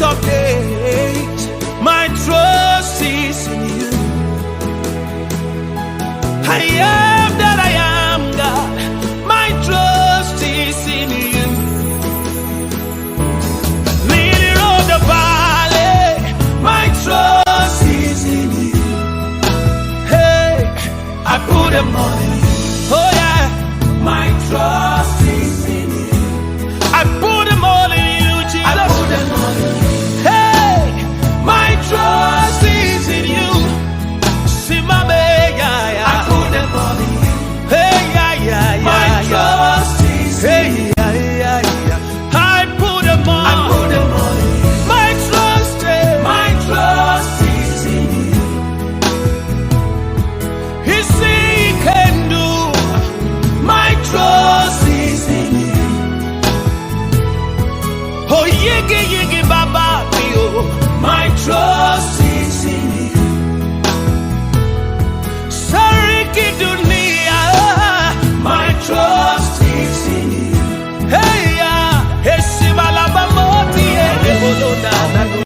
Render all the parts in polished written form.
of days, my trust is in you. I am that I am, God. My trust is in you. Leader of the valley, my trust is in you. Hey, I put them on you. Oh yeah, my trust is in you. I put them all in you, Jesus. I put them all in you. Hey, my trust is in you. See my baby, yeah. I put them all in you. Hey, yeah, yeah, yeah. My trust is in you. Hey, yeah, yeah, yeah. I put them all. I put them all in you. My trust is in you. He see he can do. My trust is in you. Oh, yigi yigi baba mio. My trust is in you. Sariki dunia. My trust is in you. Hey ya, esibala bamoti ebolona nado.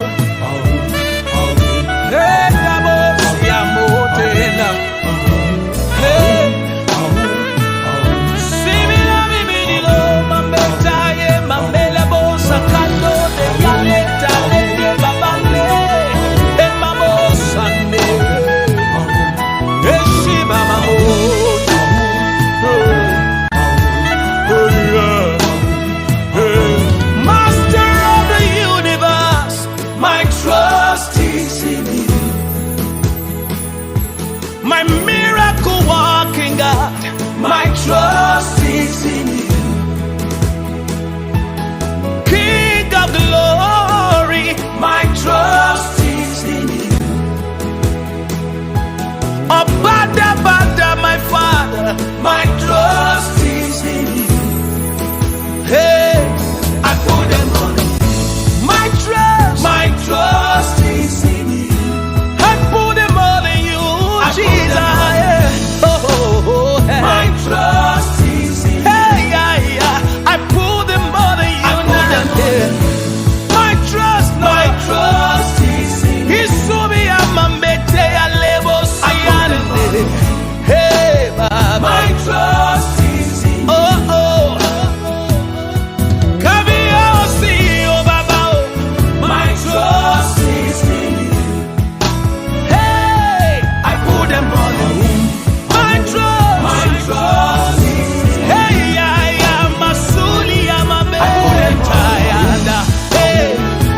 Hey nabo siamote na. Hey. Master of the universe, my trust is in you. My miracle walking God, my trust is in you. King of glory, my trust is in you. Abada bada, my Father, my trust is in you. Hey, I put them on you. My trust is in you. I put them all in you, Jesus. Oh, hey. My trust is in you. Hey, yeah, yeah. I put them all in you. My trust is in you. Isumi amambete alebo sayane. Hey, Baba. My trust is in you. Oh, oh. Kabiosi, oh, Baba. My trust is in you. Hey, I put them all in you. My trust is in you. Hey, yeah, yeah, Masuli, amambete. I put them all. Hey,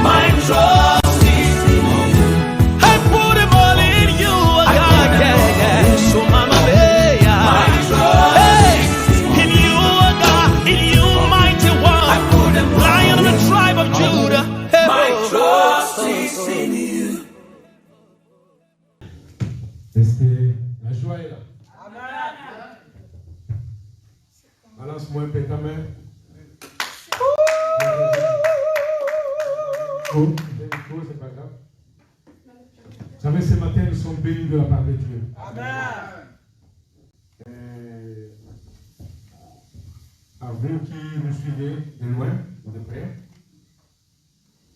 my trust is in you. I put them all in you, God, yeah, yeah. So, Mama, yeah. My trust hey, in you, God, in you, mighty one. I put them Lion of the tribe of Judah. Hey, my trust is in you. Est-ce que la joie est là? Amen. Balance-moi un peu ta main. Oh, c'est pas grave. Vous savez, ce matin, nous sommes bénis de la part de Dieu. Amen. À vous qui nous suivez de loin ou de près,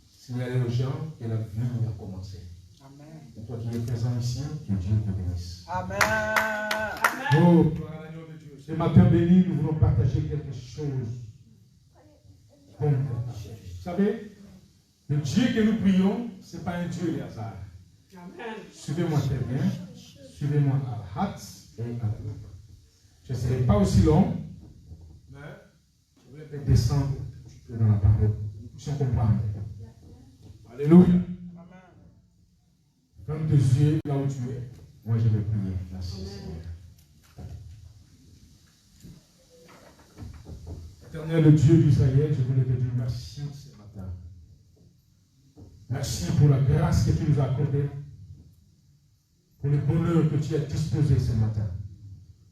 signalez aux gens que la vie a commencé. Amen. Et toi qui es présent ici, que Dieu te bénisse. Amen. Oh, gloire à l'agneau de Dieu. Ce matin béni, nous voulons partager quelque chose. Vous savez, le Dieu que nous prions, ce n'est pas un Dieu de hasard. Suivez-moi très bien. Suivez-moi à la hâte et à la loupe. Je ne serai pas aussi long, mais je vais peut-être descendre un petit peu dans la parole. Nous puissions comprendre. Alléluia. Ferme tes yeux là où tu es. Moi, je vais prier. Merci, Seigneur. Éternel, le Dieu d'Israël, je voulais te dire merci ce matin. Merci pour la grâce que tu nous as accordée, pour le bonheur que tu as disposé ce matin.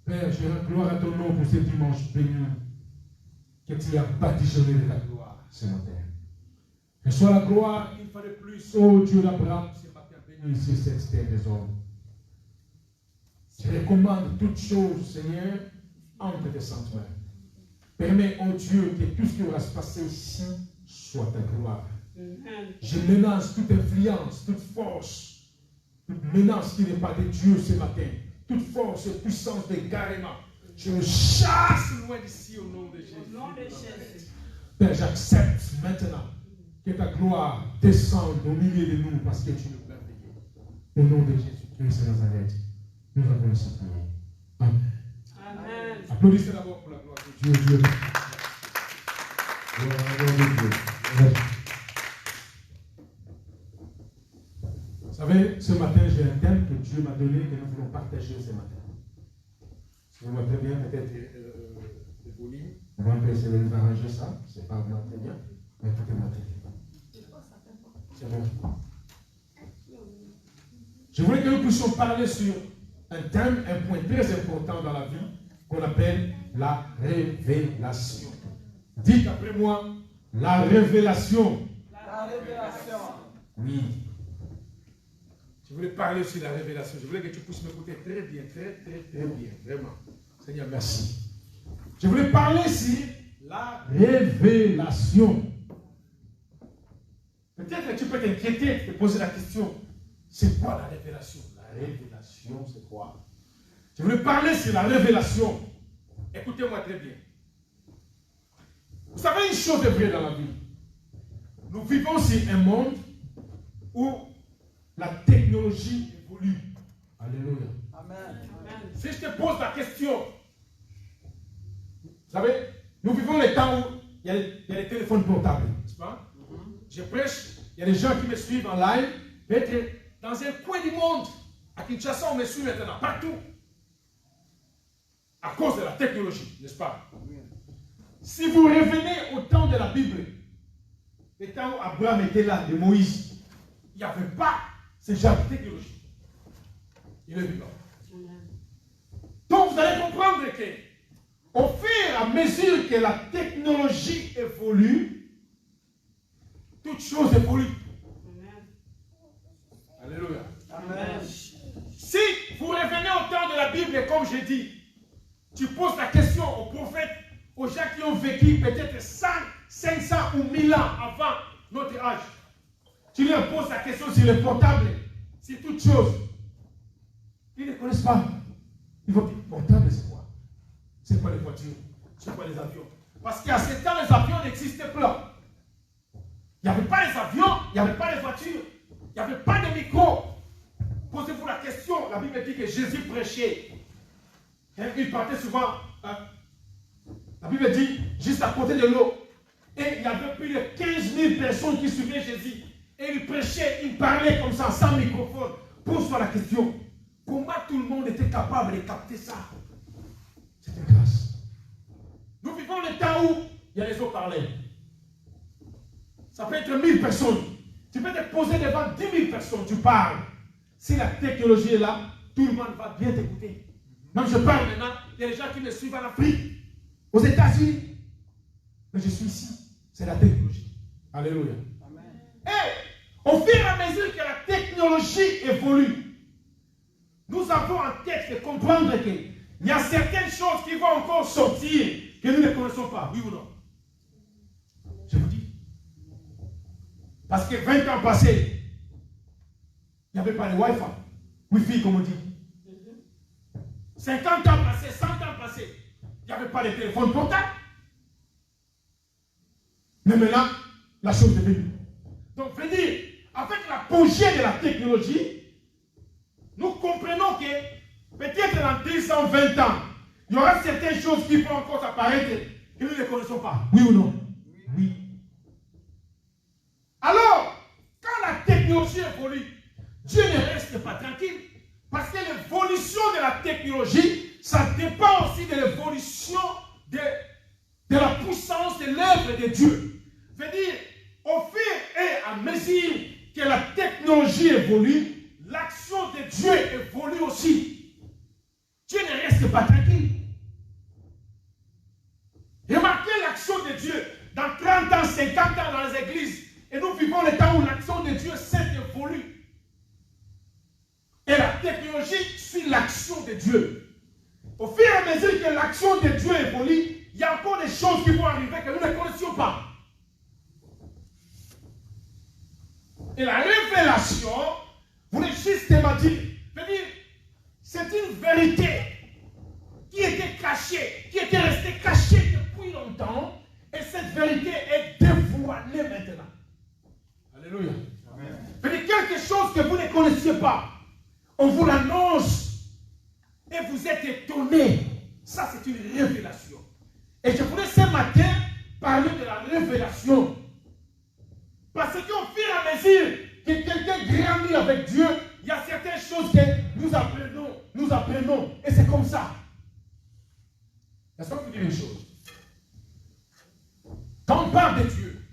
Père, je rends gloire à ton nom pour ce dimanche béni que tu as baptisé de ta gloire ce matin. Reçois la gloire une fois de plus, ô Dieu d'Abraham, ce matin béni sur cette terre des hommes. Je recommande toutes choses, Seigneur, entre tes saintes mains. Permets, ô Dieu, que tout ce qui va se passer ici soit ta gloire Je menace toute influence, toute force, toute menace qui n'est pas de Dieu ce matin. Toute force et puissance d'égarement. Je le chasse loin d'ici au nom de Jésus. Père, j'accepte maintenant que ta gloire descende au milieu de nous parce que tu nous merveilleux. Au nom de Jésus-Christ de Nazareth, nous avons ainsi prié. Amen. Amen. Applaudissez d'abord pour la gloire de Dieu. Dieu. Vous savez, ce matin, j'ai un thème que Dieu m'a donné que nous voulons partager ce matin. Si vous m'appelez bien, peut-être le volume. On va essayer de arranger ça. C'est pas vraiment très bien, mais écoutez-moi très bien. C'est bon. Je voulais que nous puissions parler sur un thème, un point très important dans la vie qu'on appelle la révélation. Dites après moi, la révélation. La révélation. Oui. Je voulais parler sur la révélation. Je voulais que tu puisses m'écouter très bien, très bien, vraiment. Seigneur, merci. Je voulais parler sur la révélation. Peut-être que tu peux t'inquiéter, te poser la question, c'est quoi la révélation? La révélation, c'est quoi? Je voulais parler sur la révélation. Écoutez-moi très bien. Vous savez, une chose est vraie dans la vie. Nous vivons sur un monde où la technologie évolue. Alléluia. Amen. Si je te pose la question, vous savez, nous vivons les temps où il y a les téléphones portables, n'est-ce pas? Je prêche, il y a des gens qui me suivent en live, peut-être dans un coin du monde. À Kinshasa, on me suit maintenant, partout. À cause de la technologie, n'est-ce pas? Si vous revenez au temps de la Bible, le temps où Abraham était là, de Moïse, il n'y avait pas ce genre de technologie. Il est vivant. Donc vous allez comprendre que, au fur et à mesure que la technologie évolue, toute chose évolue. Alléluia. Amen. Si vous revenez au temps de la Bible, comme j'ai dit, tu poses la question aux prophètes, aux gens qui ont vécu peut-être 100, 500 ou 1000 ans avant notre âge. Tu leur poses la question sur le portable, sur toute chose. Ils ne connaissent pas. Ils vont dire, portable c'est quoi? C'est quoi les voitures? C'est quoi les avions? Parce qu'à ce temps, les avions n'existaient pas. Il n'y avait pas les avions, il n'y avait pas les voitures, il n'y avait pas de micro. Posez-vous la question, la Bible dit que Jésus prêchait. Et il partait souvent, la Bible dit, juste à côté de l'eau. Et il y avait plus de 15 000 personnes qui suivaient Jésus. Et il prêchait, il parlait comme ça, sans microphone. Pose-toi la question, comment tout le monde était capable de capter ça? C'était grâce. Nous vivons le temps où il y a les haut-parleurs. Ça peut être 1000 personnes. Tu peux te poser devant 10 000 personnes, tu parles. Si la technologie est là, tout le monde va bien t'écouter. Même je parle maintenant, il y a des gens qui me suivent en Afrique, aux États-Unis. Mais je suis ici. C'est la technologie. Alléluia. Amen. Et au fur et à mesure que la technologie évolue, nous avons en tête de comprendre qu'il y a certaines choses qui vont encore sortir que nous ne connaissons pas. Oui ou non? Je vous dis. Parce que 20 ans passés, il n'y avait pas de Wi-Fi. Wi-Fi, comme on dit. 50 ans passés, 100 ans passés, il n'y avait pas de téléphone portable. Mais maintenant, la chose est venue. Donc, je veux dire, avec l'apogée de la technologie, nous comprenons que peut-être dans 10 ans, 20 ans, il y aura certaines choses qui vont encore apparaître que nous ne connaissons pas. Oui ou non? Oui. Alors, quand la technologie évolue, Dieu ne reste pas tranquille. Parce que l'évolution de la technologie, ça dépend aussi de l'évolution de la puissance de l'œuvre de Dieu. Je veux dire, au fur et à mesure que la technologie évolue, l'action de Dieu évolue aussi. Dieu ne reste pas tranquille. Remarquez l'action de Dieu dans 30 ans, 50 ans dans les églises. Et nous vivons le temps où l'action de Dieu s'est évolue. Et la technologie suit l'action de Dieu. Au fur et à mesure que l'action de Dieu évolue, il y a encore des choses qui vont arriver que nous ne connaissions pas. que la révélation voulait justement dire, c'est une vérité qui était cachée, qui était restée cachée depuis longtemps, et cette vérité est dévoilée maintenant. Alléluia. C'est quelque chose que vous ne connaissiez pas. On vous l'annonce et vous êtes étonnés. Ça, c'est une révélation. Et je voulais ce matin parler de la révélation. Parce qu'au fur et à mesure que quelqu'un grandit avec Dieu, il y a certaines choses que nous apprenons. Et c'est comme ça. Laisse-moi vous dire une chose. Quand on parle de Dieu,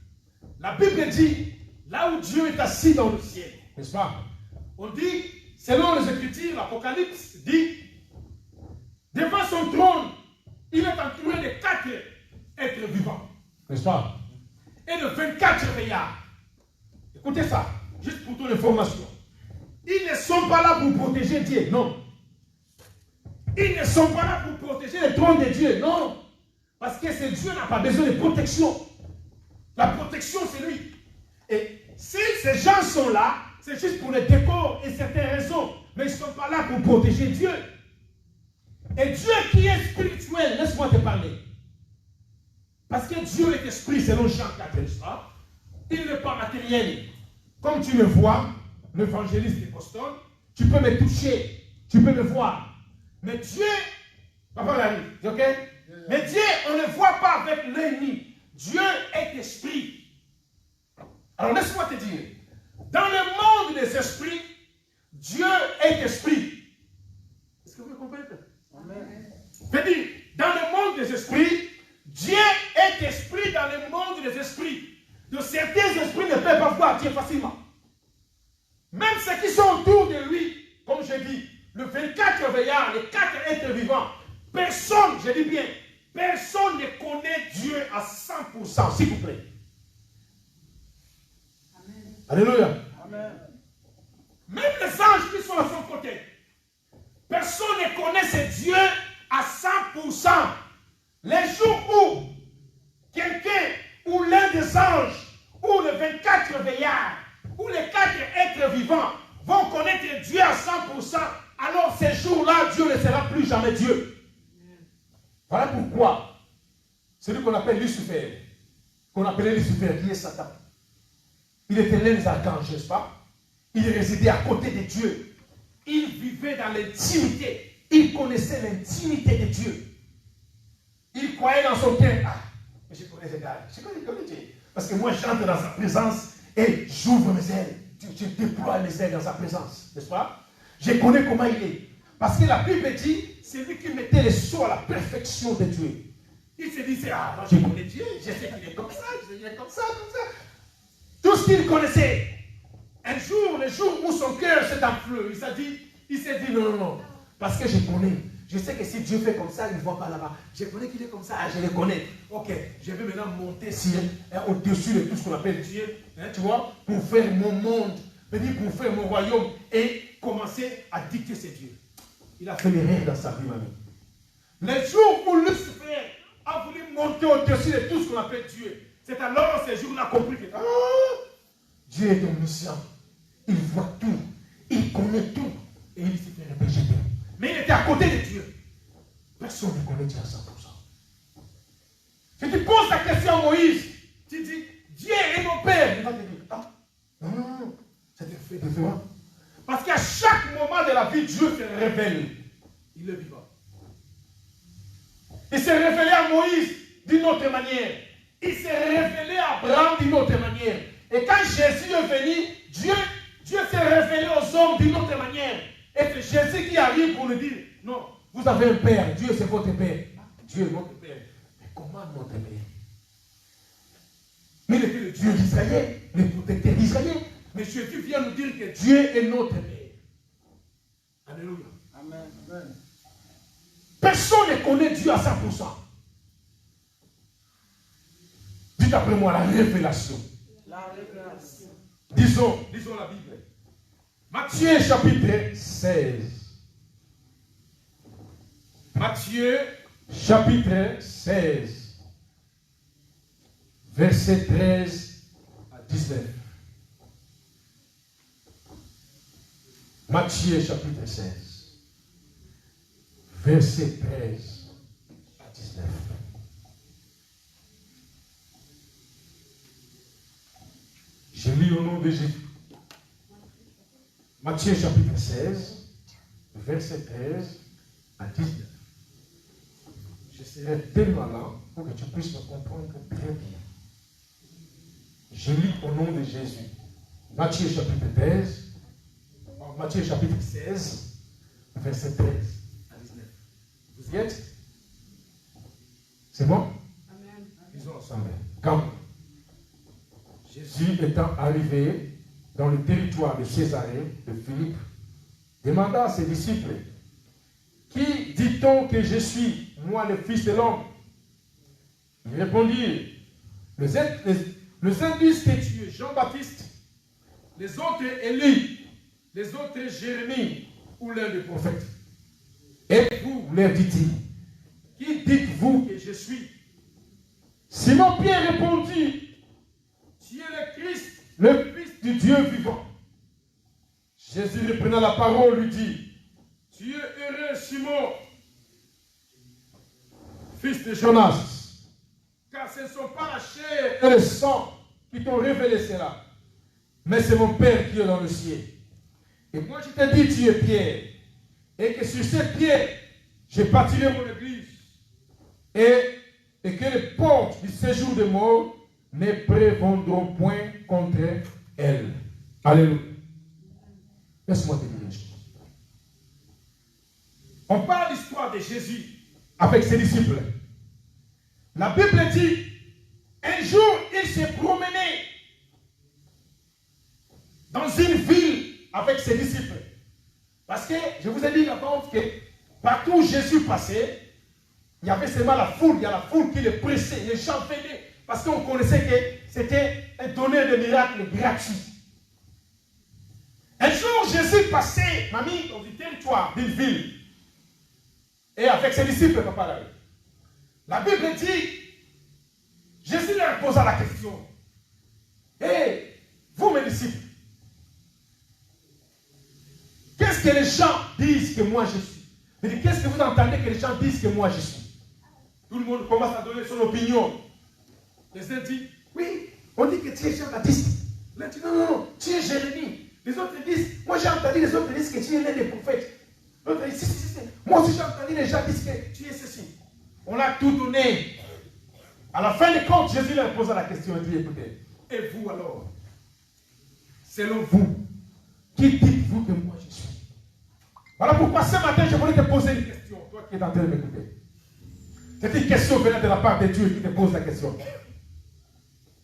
la Bible dit, là où Dieu est assis dans le ciel, n'est-ce pas? On dit, selon les Écritures, l'Apocalypse dit, devant son trône, il est entouré de 4 êtres vivants, n'est-ce pas? Et de 24 vieillards. Écoutez ça, juste pour ton information. Ils ne sont pas là pour protéger Dieu, non. Ils ne sont pas là pour protéger le trône de Dieu, non. Parce que ce Dieu n'a pas besoin de protection. La protection, c'est lui. Et si ces gens sont là, c'est juste pour le décor et certaines raisons. Mais ils ne sont pas là pour protéger Dieu. Et Dieu qui est spirituel, laisse-moi te parler. Parce que Dieu est esprit, selon Jean 4, il n'est pas matériel. Comme tu me vois, l'évangéliste de Boston, tu peux me toucher, tu peux me voir. Mais Dieu, papa l'a dit, ok? Mais Dieu, on ne le voit pas avec l'œil nu. Dieu est esprit. Alors laisse-moi te dire, dans le monde des esprits, Dieu est esprit. Est-ce que vous me comprenez? Amen. Je dis, dans le monde des esprits, Dieu est esprit dans le monde des esprits. De certains esprits ne peuvent pas voir Dieu facilement. Même ceux qui sont autour de lui, comme je dis, le 24 veillards, les 4 êtres vivants, personne, je dis bien, personne ne connaît Dieu à 100%, s'il vous plaît. Amen. Alléluia. Amen. Même les anges qui sont à son côté, personne ne connaît ce Dieu à 100%. Les jours où quelqu'un ou l'un des anges ou les 24 veillards ou les 4 êtres vivants vont connaître Dieu à 100%, alors ces jours-là, Dieu ne sera plus jamais Dieu. Voilà pourquoi celui qu'on appelle Lucifer, qu'on appelait Lucifer, qui est Satan, il était l'un des archanges, n'est-ce pas? Il résidait à côté de Dieu. Il vivait dans l'intimité. Il connaissait l'intimité de Dieu. Il croyait dans son cœur. Ah, mais je connais ce gars. Je connais Dieu. Parce que moi, j'entre dans sa présence et j'ouvre mes ailes. Je déploie mes ailes dans sa présence. N'est-ce pas? Je connais comment il est. Parce que la Bible dit, c'est lui qui mettait les sauts à la perfection de Dieu. Il se disait, ah, moi je connais Dieu, je sais qu'il est comme ça, je sais qu'il est comme ça, comme ça. Tout ce qu'il connaissait. Un jour, le jour où son cœur s'est enflé, il s'est dit, non, parce que je connais. Je sais que si Dieu fait comme ça, il ne voit pas là-bas. Je connais qu'il est comme ça, je le connais. Ok, je vais maintenant monter au-dessus de tout ce qu'on appelle Dieu, tu vois, pour faire mon monde, pour faire mon royaume et commencer à dicter ses dieux. Il a fait l'erreur dans sa vie, mamie. Le jour où Lucifer a voulu monter au-dessus de tout ce qu'on appelle Dieu, c'est alors ce jour-là compris que Dieu est omniscient. Il voit tout. Il connaît tout. Et il s'est fait rejeter. Mais il était à côté de Dieu. Personne ne connaît Dieu à 100%. Si tu poses la question à Moïse, tu dis, Dieu est mon Père. Il va te dire, non, c'est un fait différent. Parce qu'à chaque moment de la vie, Dieu se révèle. Il est vivant. Il s'est révélé à Moïse d'une autre manière. Il s'est révélé à Abraham d'une autre manière. Et quand Jésus est venu, Dieu s'est révélé aux hommes d'une autre manière. Et c'est Jésus qui arrive pour nous dire, non, vous avez un Père, Dieu c'est votre Père. Dieu est votre Père. Mais comment notre Père? Mais il était le Dieu d'Israël, le protecteur d'Israël. Mais Jésus vient nous dire que Dieu est notre Père. Alléluia. Amen. Personne ne connaît Dieu à 100%. Dites après moi la révélation. La révélation. Disons la Bible. Matthieu chapitre 16. Matthieu chapitre 16. Verset 13 à 19. Matthieu chapitre 16, verset 13 à 19. Je lis au nom de Jésus. Matthieu chapitre 16, verset 13 à 19. Je serai tellement là pour que tu puisses me comprendre très bien. Je lis au nom de Jésus. Matthieu chapitre 13, Matthieu chapitre 16, verset 13 à 19. Vous y êtes? C'est bon? Amen. Disons ensemble. Comme Jésus étant arrivé dans le territoire de Césarée de Philippe, demanda à ses disciples, qui dit-on que je suis, moi le Fils de l'homme? Ils répondirent, les uns disent que tu es Jean-Baptiste, les autres Élie, les autres Jérémie ou l'un des prophètes. Et vous, leur dit-il, qui dites-vous que je suis? Simon-Pierre répondit, tu es le Christ, le Fils du Dieu vivant. Jésus reprenant la parole lui dit, tu es heureux Simon, fils de Jonas, car ce ne sont pas la chair et le sang qui t'ont révélé cela, mais c'est mon Père qui est dans le ciel. Et moi je te dis, tu es Pierre, et que sur cette pierre, je bâtirai mon église, et que les portes du séjour des morts ne prévaudront point contre elle. Alléluia. Laisse-moi te dire une chose. On parle de l'histoire de Jésus avec ses disciples. La Bible dit, un jour, il s'est promené dans une ville avec ses disciples. Parce que, je vous ai dit avant que partout où Jésus passait, il y avait seulement la foule, il y a la foule qui le pressait, les gens venaient, parce qu'on connaissait que c'était un donneur de miracles gratuit. Un jour, Jésus passait, mamie, dans le territoire d'une ville, et avec ses disciples, papa là. La Bible dit, Jésus leur posa la question, hey, vous mes disciples, qu'est-ce que les gens disent que moi je suis? Qu'est-ce que vous entendez que les gens disent que moi je suis? Tout le monde commence à donner son opinion. Les uns disent, oui, on dit que tu es Jean-Baptiste. L'un dit, non, tu es Jérémie. Les autres disent, moi j'ai entendu les autres disent que tu es l'un des prophètes. L'autre dit, si. Moi aussi j'ai entendu les gens disent que tu es ceci. On a tout donné. À la fin des comptes, Jésus leur posa la question et dit, écoutez, et vous alors, selon vous, qui dites-vous que moi je suis? Voilà pourquoi ce matin je voulais te poser une question, toi qui es en train de m'écouter. C'est une question venant de la part de Dieu qui te pose la question.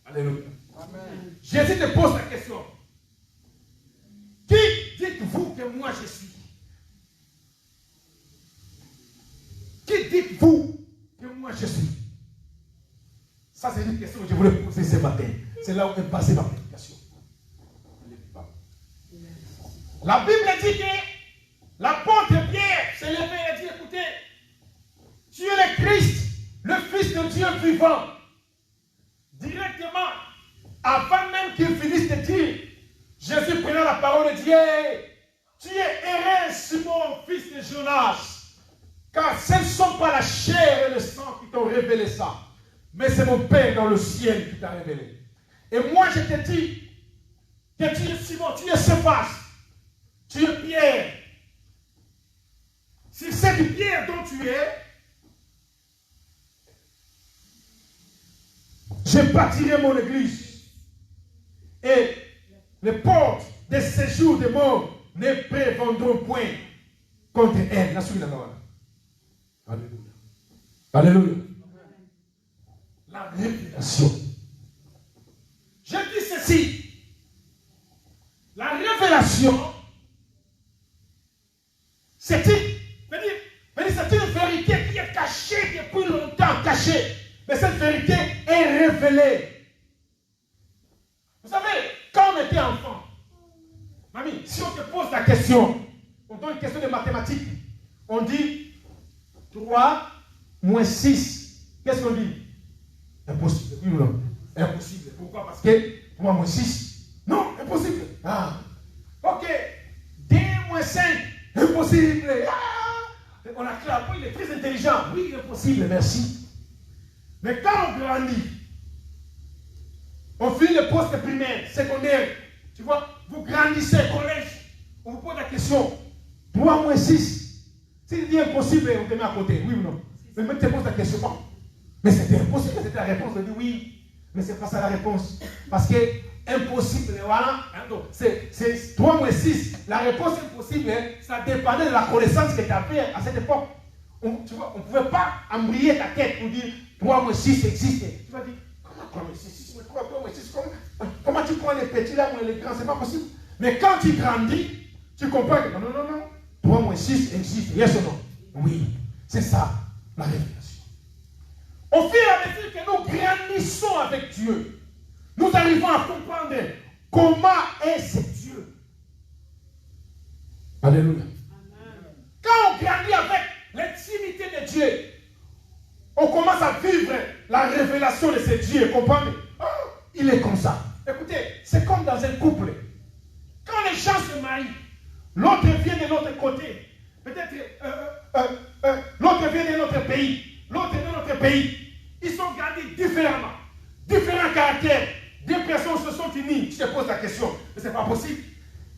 Alléluia. Amen. Jésus te pose la question. Qui dites-vous que moi je suis? Qui dites-vous que moi je suis? Ça c'est une question que je voulais poser ce matin. C'est là où est passée ma prédication. La Bible dit que l'apôtre Pierre s'est levé et dit, écoutez, tu es le Christ, le Fils de Dieu vivant. Directement, avant même qu'il finisse de dire, Jésus prenant la parole et dit, hey, tu es heureux, Simon, fils de Jonas, car ce ne sont pas la chair et le sang qui t'ont révélé ça, mais c'est mon Père dans le ciel qui t'a révélé. Et moi je te dis que tu es Simon, tu es Céphas, tu es Pierre. Si cette pierre dont tu es, je bâtirai mon église. Et les portes des séjours des morts ne prévaudront point contre elle. La suite là-bas. Alléluia. Alléluia. La révélation. Je dis ceci. La révélation, c'est une vérité qui est cachée depuis longtemps, cachée. Mais cette vérité est révélée. Vous savez, quand on était enfant, mamie, si on te pose la question, on donne une question de mathématiques, on dit 3 moins 6. Qu'est-ce qu'on dit? Impossible. Oui ou non? Impossible. Pourquoi? Parce que 3 moins 6. Non, impossible. Ah. Ok. 2 moins possible. Ah, on a clairé, il est très intelligent. Oui, il est possible, merci. Mais quand on grandit, on finit le poste primaire, secondaire, tu vois, vous grandissez, collège, on vous pose la question, 3 moins 6, s'il dit impossible, on te met à côté, oui ou non? Mais même tu te poses la question, bon, mais c'était impossible, c'était la réponse, on dit oui, mais c'est pas ça la réponse, parce que impossible, voilà, c'est 3 moins 6, la réponse impossible, ça dépendait de la connaissance que tu avais à cette époque. On ne pouvait pas embrayer ta tête pour dire 3 moins 6 existait. Tu vas dire, comment 3 moins 6, 3 moins 6, comment tu prends les petits là, les grands, c'est pas possible. Mais quand tu grandis, tu comprends que non, 3 moins 6 existe, yes ou non? Oui, c'est ça la révélation. Au fur et à mesure que nous grandissons avec Dieu, nous arrivons à comprendre comment est ce Dieu. Alléluia. Quand on grandit avec l'intimité de Dieu, on commence à vivre la révélation de ce Dieu. Comprendre? Oh, il est comme ça. Écoutez, c'est comme dans un couple. Quand les gens se marient, l'autre vient de l'autre côté. Peut-être l'autre vient de notre pays. L'autre vient de notre pays. Ils sont grandis différemment. Différents caractères. Deux personnes se sont unies. Je te pose la question. Mais ce n'est pas possible.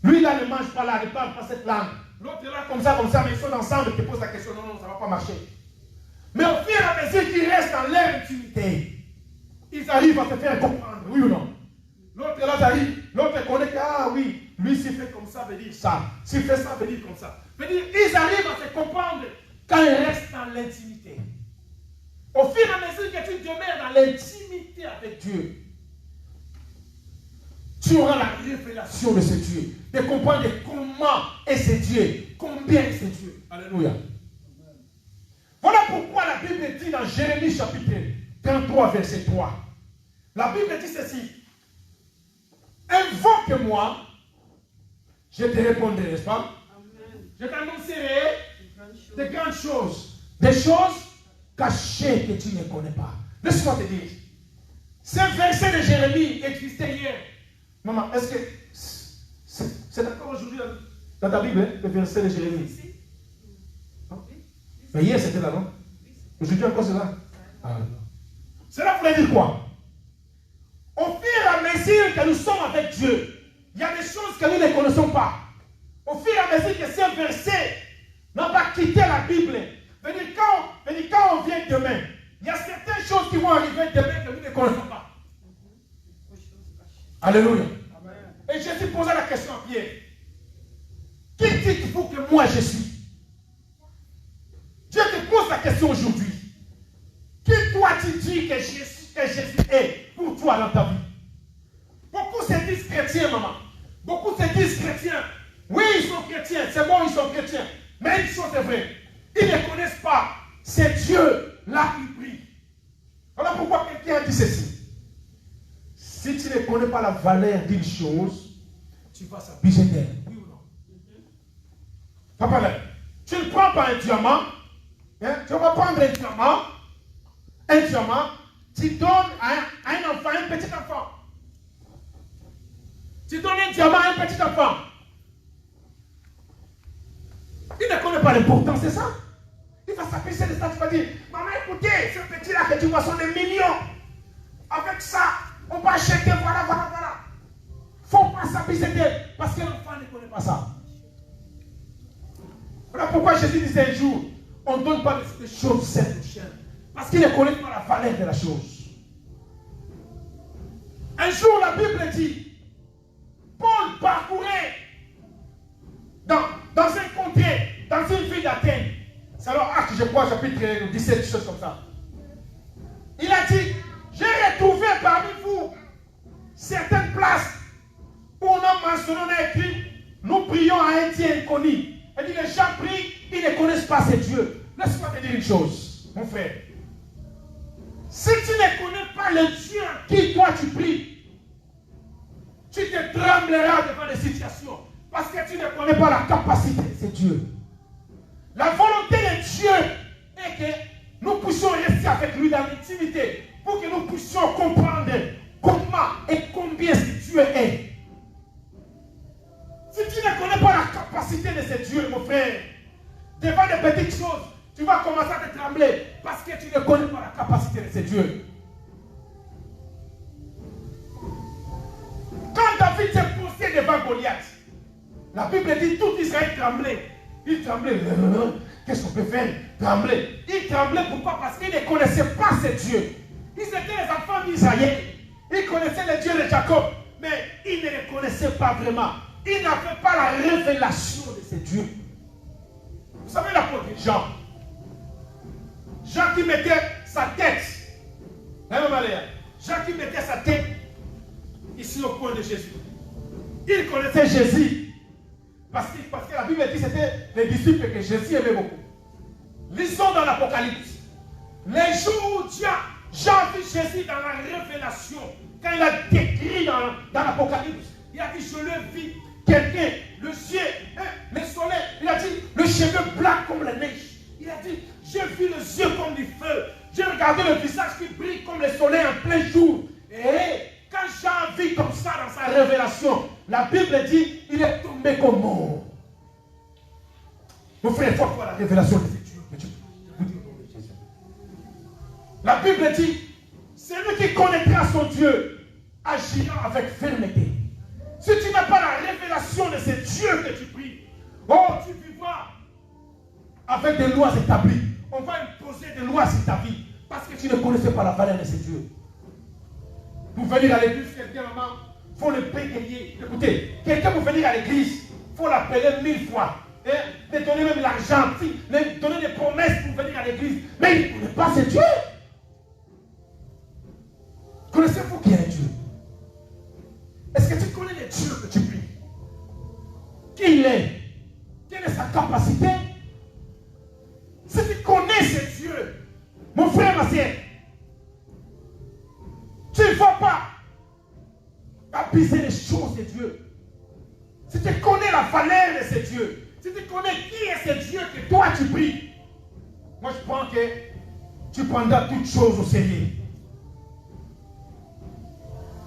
Lui là ne mange pas là, ne parle pas cette langue. L'autre là comme ça, mais ils sont ensemble. Je te pose la question. Non, ça ne va pas marcher. Mais au fur et à mesure qu'ils restent dans leur intimité, ils arrivent à se faire comprendre, oui ou non? L'autre là arrive, l'autre connaît que, ah oui, lui s'il fait comme ça, veut dire ça. S'il fait ça, veut dire comme ça. Veut dire, ils arrivent à se comprendre quand ils restent dans l'intimité. Au fur et à mesure que tu demeures dans l'intimité avec Dieu, tu auras la révélation de ce Dieu, de comprendre comment est ce Dieu, combien est ce Dieu. Alléluia. Voilà pourquoi la Bible dit dans Jérémie chapitre 33, verset 3. La Bible dit ceci. Invoque-moi, je te répondrai, n'est-ce pas? Amen. Je t'annoncerai de grandes choses. Des choses cachées que tu ne connais pas. Laisse-moi te dire. Ce verset de Jérémie existait hier. Maman, est-ce que c'est d'accord aujourd'hui dans ta Bible, le verset de Jérémie? Mais hier c'était là, non? Aujourd'hui encore c'est là. Ah, cela voulait dire quoi? Au fur et à mesure que nous sommes avec Dieu, il y a des choses que nous ne connaissons pas. Au fur et à mesure que ce verset n'a pas quitté la Bible, quand on vient demain, il y a certaines choses qui vont arriver demain que nous ne connaissons pas. Alléluia. Amen. Et Jésus posait la question à Pierre. Qui dites-vous que moi je suis? Dieu te pose la question aujourd'hui. Qui toi tu dis que Jésus est pour toi dans ta vie? Beaucoup se disent chrétiens, maman. Beaucoup se disent chrétiens. Oui, ils sont chrétiens. C'est bon, ils sont chrétiens. Mais une chose est vraie. Ils ne connaissent pas. C'est Dieu là qui prie. Voilà pourquoi quelqu'un dit ceci. Si tu ne connais pas la valeur d'une chose, tu vas s'abuser d'elle. Oui ou non? Papa, tu ne prends pas un diamant. Hein? Tu vas prendre un diamant, tu donnes à un enfant, un petit enfant. Tu donnes un diamant à un petit enfant. Il ne connaît pas l'importance, c'est ça? Il va s'appuyer de ça, tu vas dire, maman, écoutez, ce petit-là que tu vois sont des millions. Avec ça, on va acheter, voilà. Il ne faut pas s'appuyer d'elle, parce que l'enfant ne connaît pas ça. Voilà pourquoi Jésus disait un jour, on ne donne pas des choses simples aux chiens. Parce qu'il ne connaît pas la valeur de la chose. Un jour, la Bible dit, Paul parcourait dans un contrée, dans une ville d'Athènes. C'est alors Actes, je crois, chapitre 17, choses comme ça. Il a dit, j'ai retrouvé parmi vous certaines places où on a mentionné, on a écrit, nous prions à un Dieu inconnu. Il dit, les gens prient, ils ne connaissent pas ces dieux. Laisse-moi te dire une chose, mon frère. Si tu ne connais pas le Dieu à qui toi tu pries, tu te trembleras devant des situations. Parce que tu ne connais pas la capacité de ce Dieu. La volonté de Dieu est que nous puissions rester avec lui dans l'intimité pour que nous puissions comprendre comment et combien ce Dieu est. Si tu ne connais pas la capacité capacité de ce Dieu, mon frère, devant des petites choses, tu vas commencer à te trembler parce que tu ne connais pas la capacité de ce Dieu. Quand David s'est posé devant Goliath, la Bible dit tout Israël tremblait. Il tremblait. Qu'est-ce qu'on peut faire? Trembler. Il tremblait pourquoi? Parce qu'il ne connaissait pas ce Dieu. Ils étaient les enfants d'Israël. Ils connaissaient le Dieu de Jacob. Mais ils ne le connaissaient pas vraiment. Ils n'avaient pas la révélation de ce Dieu. Vous savez l'apôtre Jean. Jean qui mettait sa tête. Jean qui mettait sa tête ici au coin de Jésus. Il connaissait Jésus. Parce que la Bible dit que c'était les disciples que Jésus aimait beaucoup. Lisons dans l'Apocalypse. Les jours où Jean vit Jésus dans la révélation. Quand il a décrit dans l'Apocalypse, il a dit, je le vis, quelqu'un, le ciel, le soleil. Il a dit, le cheveu blanc comme la neige. Il a dit, j'ai vu les yeux comme du feu. J'ai regardé le visage qui brille comme le soleil en plein jour. Et quand Jean vit comme ça dans sa révélation, la Bible dit, il est tombé comme mort. Mon frère, il faut voir la révélation de Dieu. La Bible dit, celui qui connaîtra son Dieu agira avec fermeté. Si tu n'as pas la révélation de ce Dieu que tu pries, tu vivras avec des lois établies. On va imposer des lois sur ta vie parce que tu ne connaissais pas la valeur de ce Dieu. Pour venir à l'église, quelqu'un, maman, il faut le payer. Écoutez, quelqu'un pour venir à l'église, il faut l'appeler 1000 fois. De donner même l'argent, de donner des promesses pour venir à l'église. Mais il ne connaît pas ce Dieu. Connaissez-vous qui est Dieu? Est-ce que tu connais le Dieu que tu pries? Qui il est? Quelle est sa capacité? Si tu connais ce Dieu, mon frère, ma soeur, tu ne vas pas abuser les choses de Dieu. Si tu connais la valeur de ce Dieu, si tu connais qui est ce Dieu que toi tu pries, moi je pense que tu prendras toutes choses au sérieux.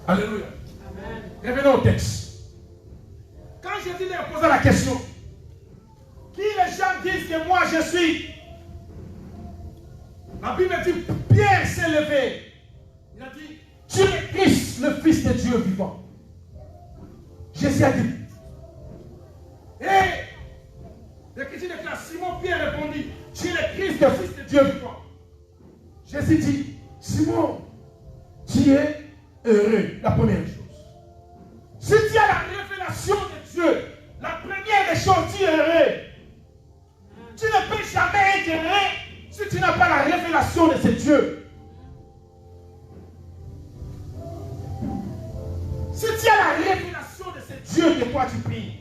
Alléluia. Amen. Revenons au texte. Quand Jésus leur posait la question, qui les gens disent que moi je suis? La Bible dit, Pierre s'est levé. Il a dit, tu es Christ, le Fils de Dieu vivant. Jésus a dit. Et l'Écriture déclare, Simon Pierre répondit, tu es le Christ, le Fils de Dieu vivant. Jésus dit, Simon, tu es heureux, la première chose. Si tu as la révélation de Dieu, la première des choses, tu es heureux. Tu ne peux jamais être heureux si tu n'as pas la révélation de ce Dieu. Si tu as la révélation de ce Dieu que toi tu pries,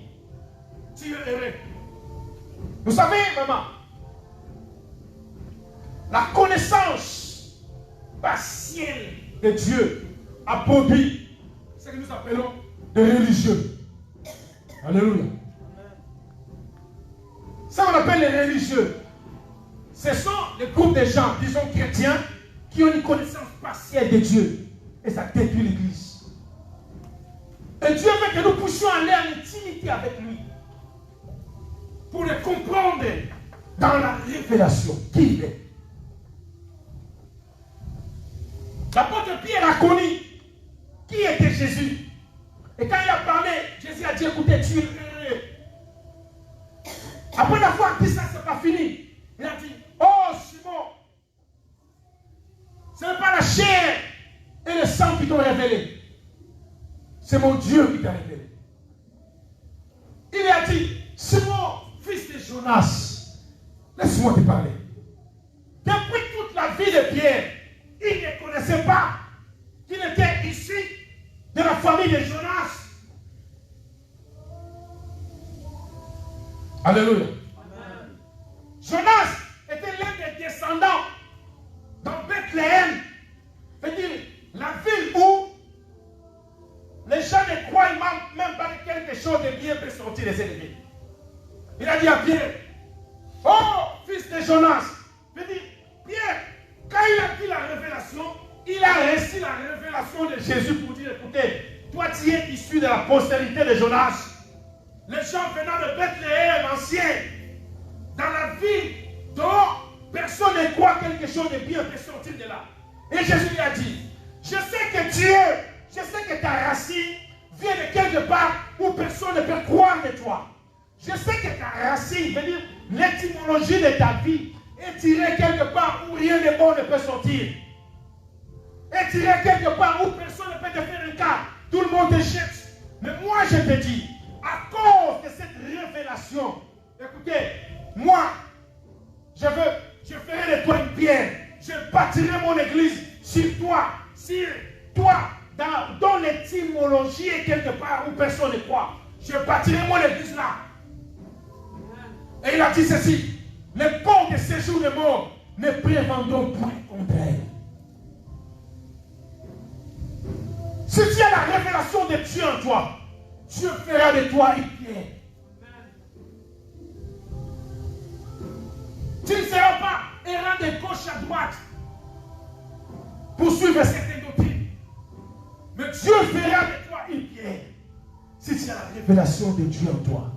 tu es heureux. Vous savez, maman, la connaissance partielle de Dieu a produit ce que nous appelons des religieux. Alléluia. Ça on appelle les religieux. Ce sont les groupes de gens, disons chrétiens, qui ont une connaissance partielle de Dieu. Et ça détruit l'Église. Et Dieu veut que nous puissions aller en intimité avec lui. Pour le comprendre dans la révélation qui il est. L'apôtre Pierre a connu qui était Jésus. Et quand il a parlé, Jésus a dit, écoutez, tu es heureux. Après avoir dit ça, c'est pas fini. Il a dit, oh Simon, ce n'est pas la chair et le sang qui t'ont révélé. C'est mon Dieu qui t'a révélé. Il a dit, Simon, fils de Jonas, laisse-moi te parler. Depuis toute la vie de Pierre, il ne connaissait pas qu'il était issu de la famille de Jonas. Alléluia. Amen. Jonas était l'un des descendants dans Bethléem, c'est-à-dire la ville où les gens ne croient même pas que quelque chose de bien peut sortir des ennemis. Il a dit à Pierre, oh fils de Jonas, il dit, Pierre, quand il a dit la révélation, il a reçu la révélation de Jésus pour dire, écoutez, toi tu es issu de la postérité de Jonas. les gens venant de Bethléem ancien, dans la ville dont personne ne croit quelque chose de bien peut sortir de là. Et Jésus lui a dit, je sais que ta racine vient de quelque part où personne ne peut croire de toi. Je sais que ta racine, veut dire l'étymologie de ta vie, est tirée quelque part où rien de bon ne peut sortir. Est tirée quelque part où personne ne peut te faire un cas. Tout le monde te jette. Mais moi je te dis, à cause de cette révélation, écoutez, moi, je ferai de toi une pierre. Je bâtirai mon église sur toi, dans l'étymologie est quelque part où personne ne croit. Je bâtirai mon église là. Et il a dit ceci, les portes de séjour des morts ne prévendront point contre elle. Si tu as la révélation de Dieu en toi, Dieu fera de toi une pierre. Tu ne seras pas errant de gauche à droite pour suivre certaines doctrines. Mais Dieu fera de toi une pierre. Si tu as la révélation de Dieu en toi.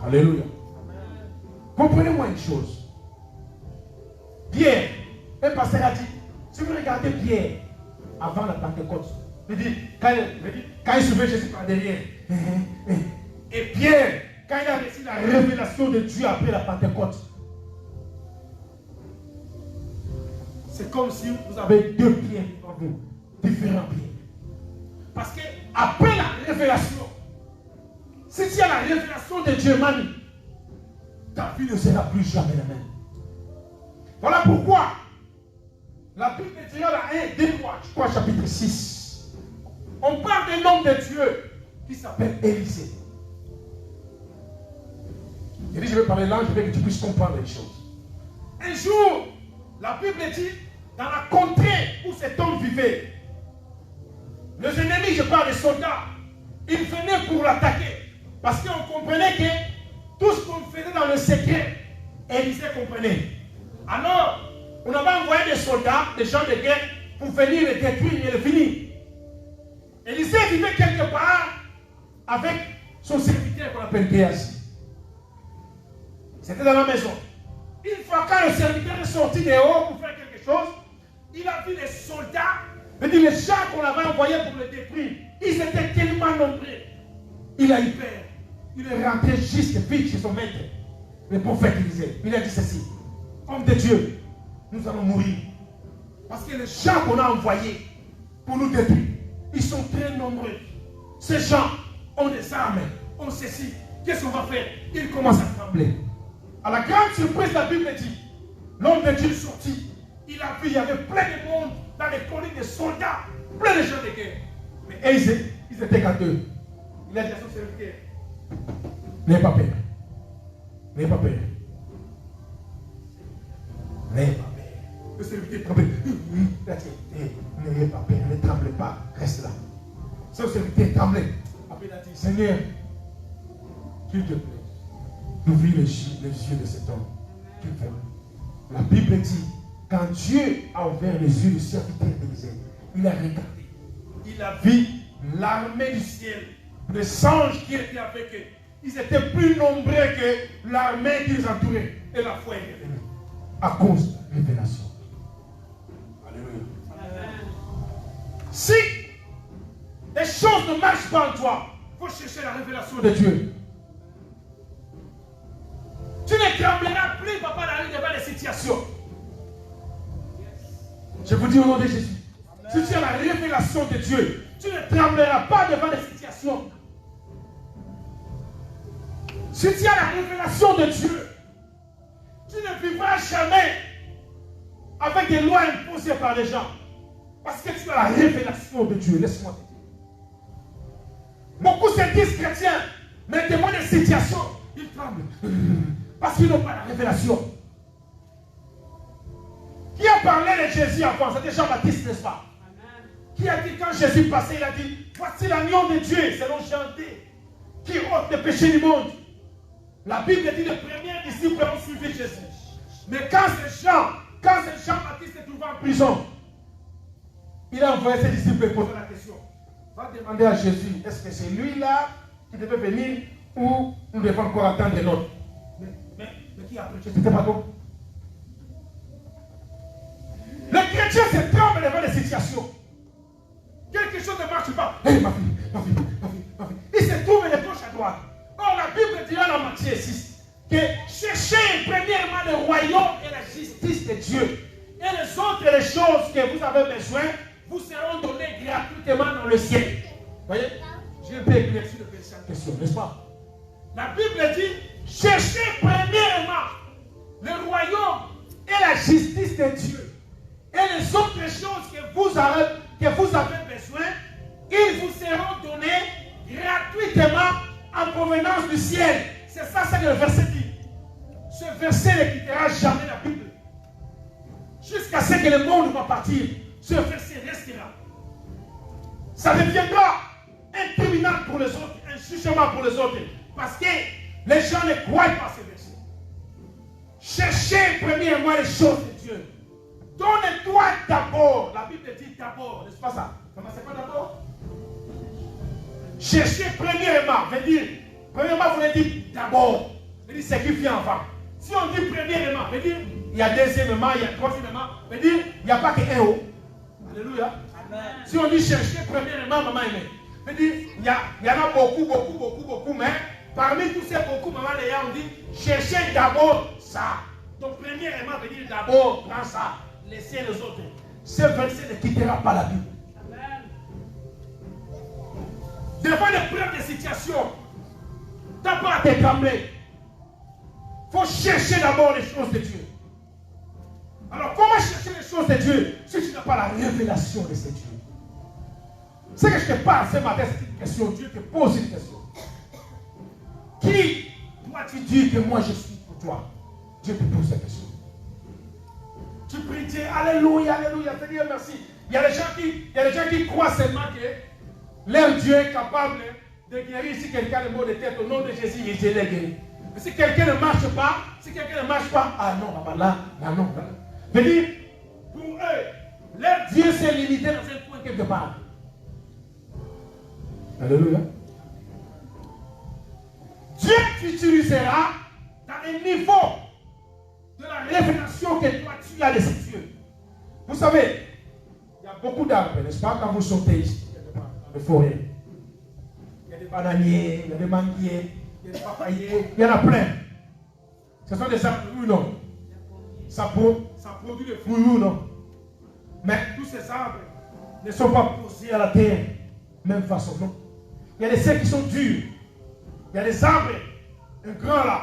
Alléluia. Comprenez-moi une chose. Pierre, un pasteur a dit, si vous regardez Pierre avant la Pentecôte, il dit, quand il suivait Jésus par derrière, et Pierre, quand il a reçu la révélation de Dieu après la Pentecôte, c'est comme si vous avez deux pierres devant vous, différents pierres. Parce que après la révélation, si tu as la révélation de Dieu, man, ta vie ne sera plus jamais la même. Voilà pourquoi la Bible dit dans la 1 des rois, je crois chapitre 6, on parle d'un homme de Dieu qui s'appelle Élisée. Il dit, je vais parler là, je veux que tu puisses comprendre les choses. Un jour, la Bible dit, dans la contrée où cet homme vivait, les ennemis, je parle des soldats, ils venaient pour l'attaquer. Parce qu'on comprenait que tout ce qu'on faisait dans le secret, Élisée comprenait. Alors, on avait envoyé des soldats, des gens de guerre, pour venir le détruire et le finir. Élisée vivait quelque part avec son serviteur qu'on appelle Géasi. C'était dans la maison. Une fois quand le serviteur est sorti dehors pour faire quelque chose, il a vu les soldats, les gens qu'on avait envoyés pour le détruire. Ils étaient tellement nombreux. Il a eu peur. Il est rentré juste vite chez son maître, le prophète Élisée. Il a dit ceci, homme de Dieu, nous allons mourir. Parce que les gens qu'on a envoyés pour nous détruire, ils sont très nombreux. Ces gens ont des armes, ont ceci. Qu'est-ce qu'on va faire? Ils commencent à trembler. À la grande surprise, la Bible dit, l'homme de Dieu sortit. Il a vu, il y avait plein de monde dans les collines de soldats, plein de gens de guerre. Mais Élisée, ils étaient qu'à deux. Il a dit à son serviteur, n'ayez pas peur. N'ayez pas peur. N'ayez pas peur. Le serviteur tremblait. Il a dit, n'ayez pas peur, ne tremblez pas, reste là. Son serviteur tremblait. Après il a dit, Seigneur, qu'il te plaît, ouvre les yeux de cet homme. Qu'il voit. La Bible dit, quand Dieu a ouvert les yeux du serviteur d'Élisée, il a regardé. Il a vu l'armée du ciel, les anges qui étaient avec eux. Ils étaient plus nombreux que l'armée qui les entourait. Et la foi est revenue. À cause de la révélation. Alléluia. Si les choses ne marchent pas en toi, il faut chercher la révélation de Dieu. Tu ne trembleras plus, papa, devant les situations. Je vous dis au nom de Jésus. Si tu as la révélation de Dieu, tu ne trembleras pas devant les situations. Si tu as la révélation de Dieu, tu ne vivras jamais avec des lois imposées par les gens. Parce que tu as la révélation de Dieu. Laisse-moi te dire. Beaucoup se disent chrétiens, mais devant des situations, ils tremblent. Parce qu'ils n'ont pas la révélation. Qui a parlé de Jésus avant? C'était Jean-Baptiste, n'est-ce pas? Amen. Qui a dit quand Jésus passait, il a dit, voici l'agneau de Dieu, selon Jean 2, qui ôte les péchés du monde. La Bible dit que les premiers disciples ont suivi Jésus. Mais quand c'est Jean-Baptiste se trouvait en prison, il a envoyé ses disciples et posé la question. Va demander à Jésus, est-ce que c'est lui là qui devait venir ou nous devons encore attendre l'autre. Mais qui a prêché? C'était pas toi. Le chrétien se tremble devant les situations. Quelque chose ne marche pas. Hé, ma fille. Il se trouve de gauche à droite. Or, la Bible dit dans Matthieu 6 que cherchez premièrement le royaume et la justice de Dieu. Et les autres choses que vous avez besoin vous seront données gratuitement dans le ciel. Vous voyez? J'ai un peu éclairci le cette question, n'est-ce pas? La Bible dit cherchez premièrement le royaume et la justice de Dieu. Et les autres choses que vous avez besoin, ils vous seront donnés gratuitement en provenance du ciel. C'est ça ce que le verset dit. Ce verset ne quittera jamais la Bible. Jusqu'à ce que le monde va partir, ce verset restera. Ça deviendra un tribunal pour les autres, un jugement pour les autres. Parce que les gens ne croient pas ce verset. Cherchez premièrement les choses de Dieu. Donne-toi d'abord. La Bible dit d'abord, n'est-ce pas ça? Comment c'est quoi d'abord? Cherchez premièrement, veut dire, premièrement, vous voulez dire d'abord. Veut dire ce qui vient avant. Si on dit premièrement, veut dire, il y a deuxièmement, il y a troisièmement, veut dire, il n'y a pas qu'un haut. Alléluia. Amen. Si on dit chercher premièrement, maman aimée, veut dire, il y en a beaucoup, mais parmi tous ces beaucoup, maman Léa, on dit, cherchez d'abord ça. Donc, premièrement, veut dire d'abord, prends ça. Laissez les autres. Ce verset ne quittera pas la Bible. Amen. Devant les preuves de situation, t'as pas à te trembler. Il faut chercher d'abord les choses de Dieu. Alors, comment chercher les choses de Dieu si tu n'as pas la révélation de ce Dieu? C'est que je te parle ce matin, c'est une question. Dieu te pose une question. Qui dois-tu dire que moi je suis pour toi? Dieu te pose cette question. Tu pries Dieu, alléluia, Seigneur, merci. Il y a des gens qui croient seulement que leur Dieu est capable de guérir si quelqu'un a le mot de tête au nom de Jésus, il les guérit. Mais si quelqu'un ne marche pas, ah non, là. Je veux dire, pour eux, leur Dieu s'est limité dans un point quelque part. Alléluia. Dieu t'utilisera dans un niveau de la révélation que toi tu as de ces dieux. Vous savez, il y a beaucoup d'arbres, n'est-ce pas, quand vous sortez ici, dans les forêts. Il y a des bananiers, il y a des manguiers, il y a des papayers, il y en a plein. Ce sont des arbres, oui ou non? Ça produit des fruits, oui ou non? Mais tous ces arbres ne sont pas posés à la terre, même façon, non? Il y a des cerfs qui sont durs. Il y a des arbres, un grand là.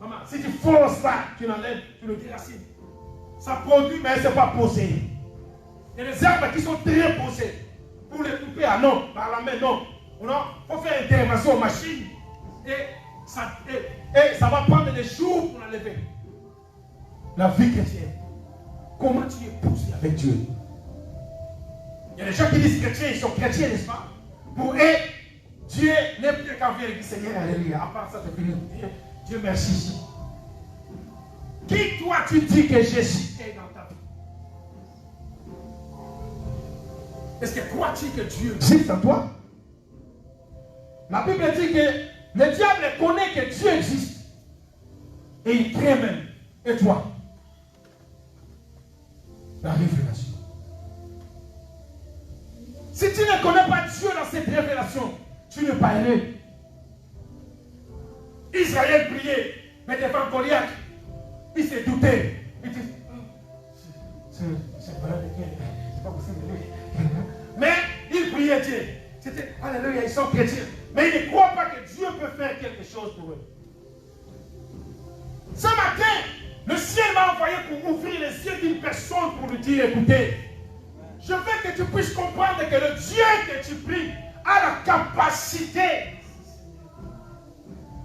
Maman, si tu forces ça, tu l'enlèves, tu le déracines. Ça produit, mais ce n'est pas posé. Il y a des arbres qui sont très posés. Pour les couper, ah non, par la main, non. Il faut faire intervention aux machines. Et ça va prendre des jours pour l'enlever. La vie chrétienne. Comment tu es poussé avec Dieu? Il y a des gens qui disent chrétiens, ils sont chrétiens, n'est-ce pas? Pour eux, Dieu n'est plus qu'envers le Seigneur, alléluia. À part ça, c'est fini. Dieu merci. Qui toi tu dis que Jésus est dans ta vie? Est-ce que crois-tu que Dieu existe en toi? La Bible dit que le diable connaît que Dieu existe. Et il craint même. Et toi? La révélation. Si tu ne connais pas Dieu dans cette révélation, tu n'es pas aimé. Israël priait, mais devant Goliath, il s'est douté. Il dit, c'est pas possible. Mais il priait Dieu. C'était, alléluia, ils sont chrétiens. Mais ils ne croient pas que Dieu peut faire quelque chose pour eux. Ce matin, le ciel m'a envoyé pour ouvrir les yeux d'une personne pour lui dire, écoutez, je veux que tu puisses comprendre que le Dieu que tu pries a la capacité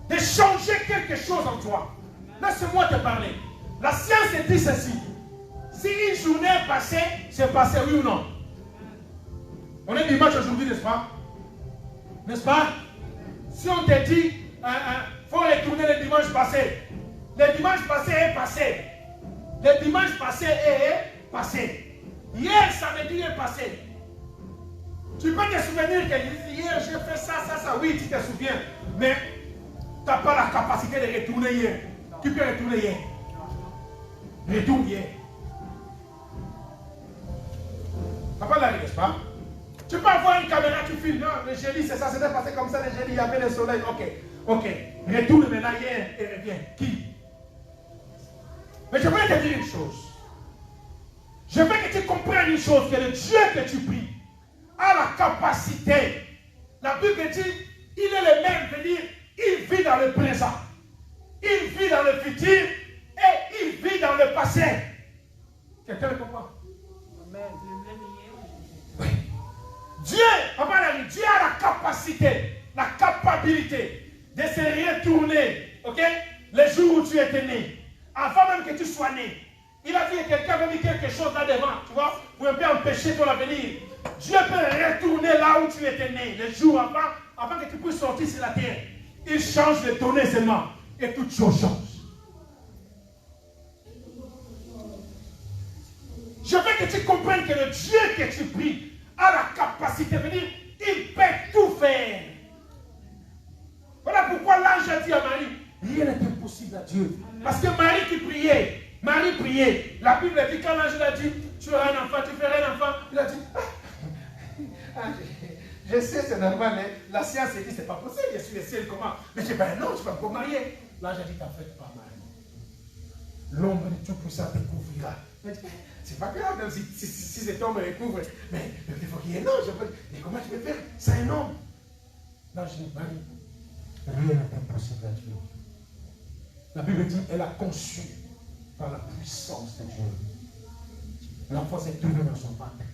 de changer quelque chose en toi. Laisse-moi te parler. La science dit ceci. Si une journée est passée, c'est passé, oui ou non? On est dimanche aujourd'hui, n'est-ce pas? N'est-ce pas? Si on te dit, il faut retourner le dimanche passé. Le dimanche passé est passé. Le dimanche passé est passé. Hier, ça veut dire passé. Tu peux te souvenir que hier, j'ai fait ça, oui, tu te souviens. mais tu n'as pas la capacité de retourner hier. Tu peux retourner hier. Retourne hier. Ça va l'arriver, n'est-ce pas? Tu peux avoir une caméra, tu filmes. Non, le jeudi, c'est ça, c'était passé comme ça. Le jeudi, il y avait le soleil. Ok. Retourne maintenant hier et reviens. Qui? Mais je voulais te dire une chose. Je veux que tu comprennes une chose, que le Dieu que tu pries a la capacité. La Bible dit, il est le même, veut dire, il vit dans le présent. Il vit dans le futur et il vit dans le passé. Quelqu'un le comprend? Oui. Dieu a la capacité, la capacité de se retourner, ok? Le jour où tu étais né, avant même que tu sois né. Il a dit que quelqu'un avait mis quelque chose là devant, tu vois, pour un peu empêcher ton avenir. Dieu peut retourner là où tu étais né, le jour avant que tu puisses sortir sur la terre. Il change de données seulement et toute chose change. Je veux que tu comprennes que le Dieu que tu pries a la capacité de venir, il peut tout faire. Voilà pourquoi l'ange a dit à Marie, rien n'est impossible à Dieu. Parce que Marie qui priait, Marie priait. La Bible dit, quand l'ange a dit, tu auras un enfant, tu feras un enfant, il a dit, je sais, c'est normal, mais la science dit, c'est pas possible, je suis le ciel, comment? Mais je dis, ben non, je ne peux pas me marier. L'ange a dit, t'en fais pas, Marie. L'ombre de Tout-Puissant te couvrira. C'est pas grave, même si cet homme me recouvre, mais il faut qu'il y ait un ange. Mais comment tu peux faire? C'est un homme. L'ange dit, Marie, rien n'est impossible à Dieu. La Bible dit, elle a conçu par la puissance de Dieu. L'enfant s'est trouvé dans son ventre.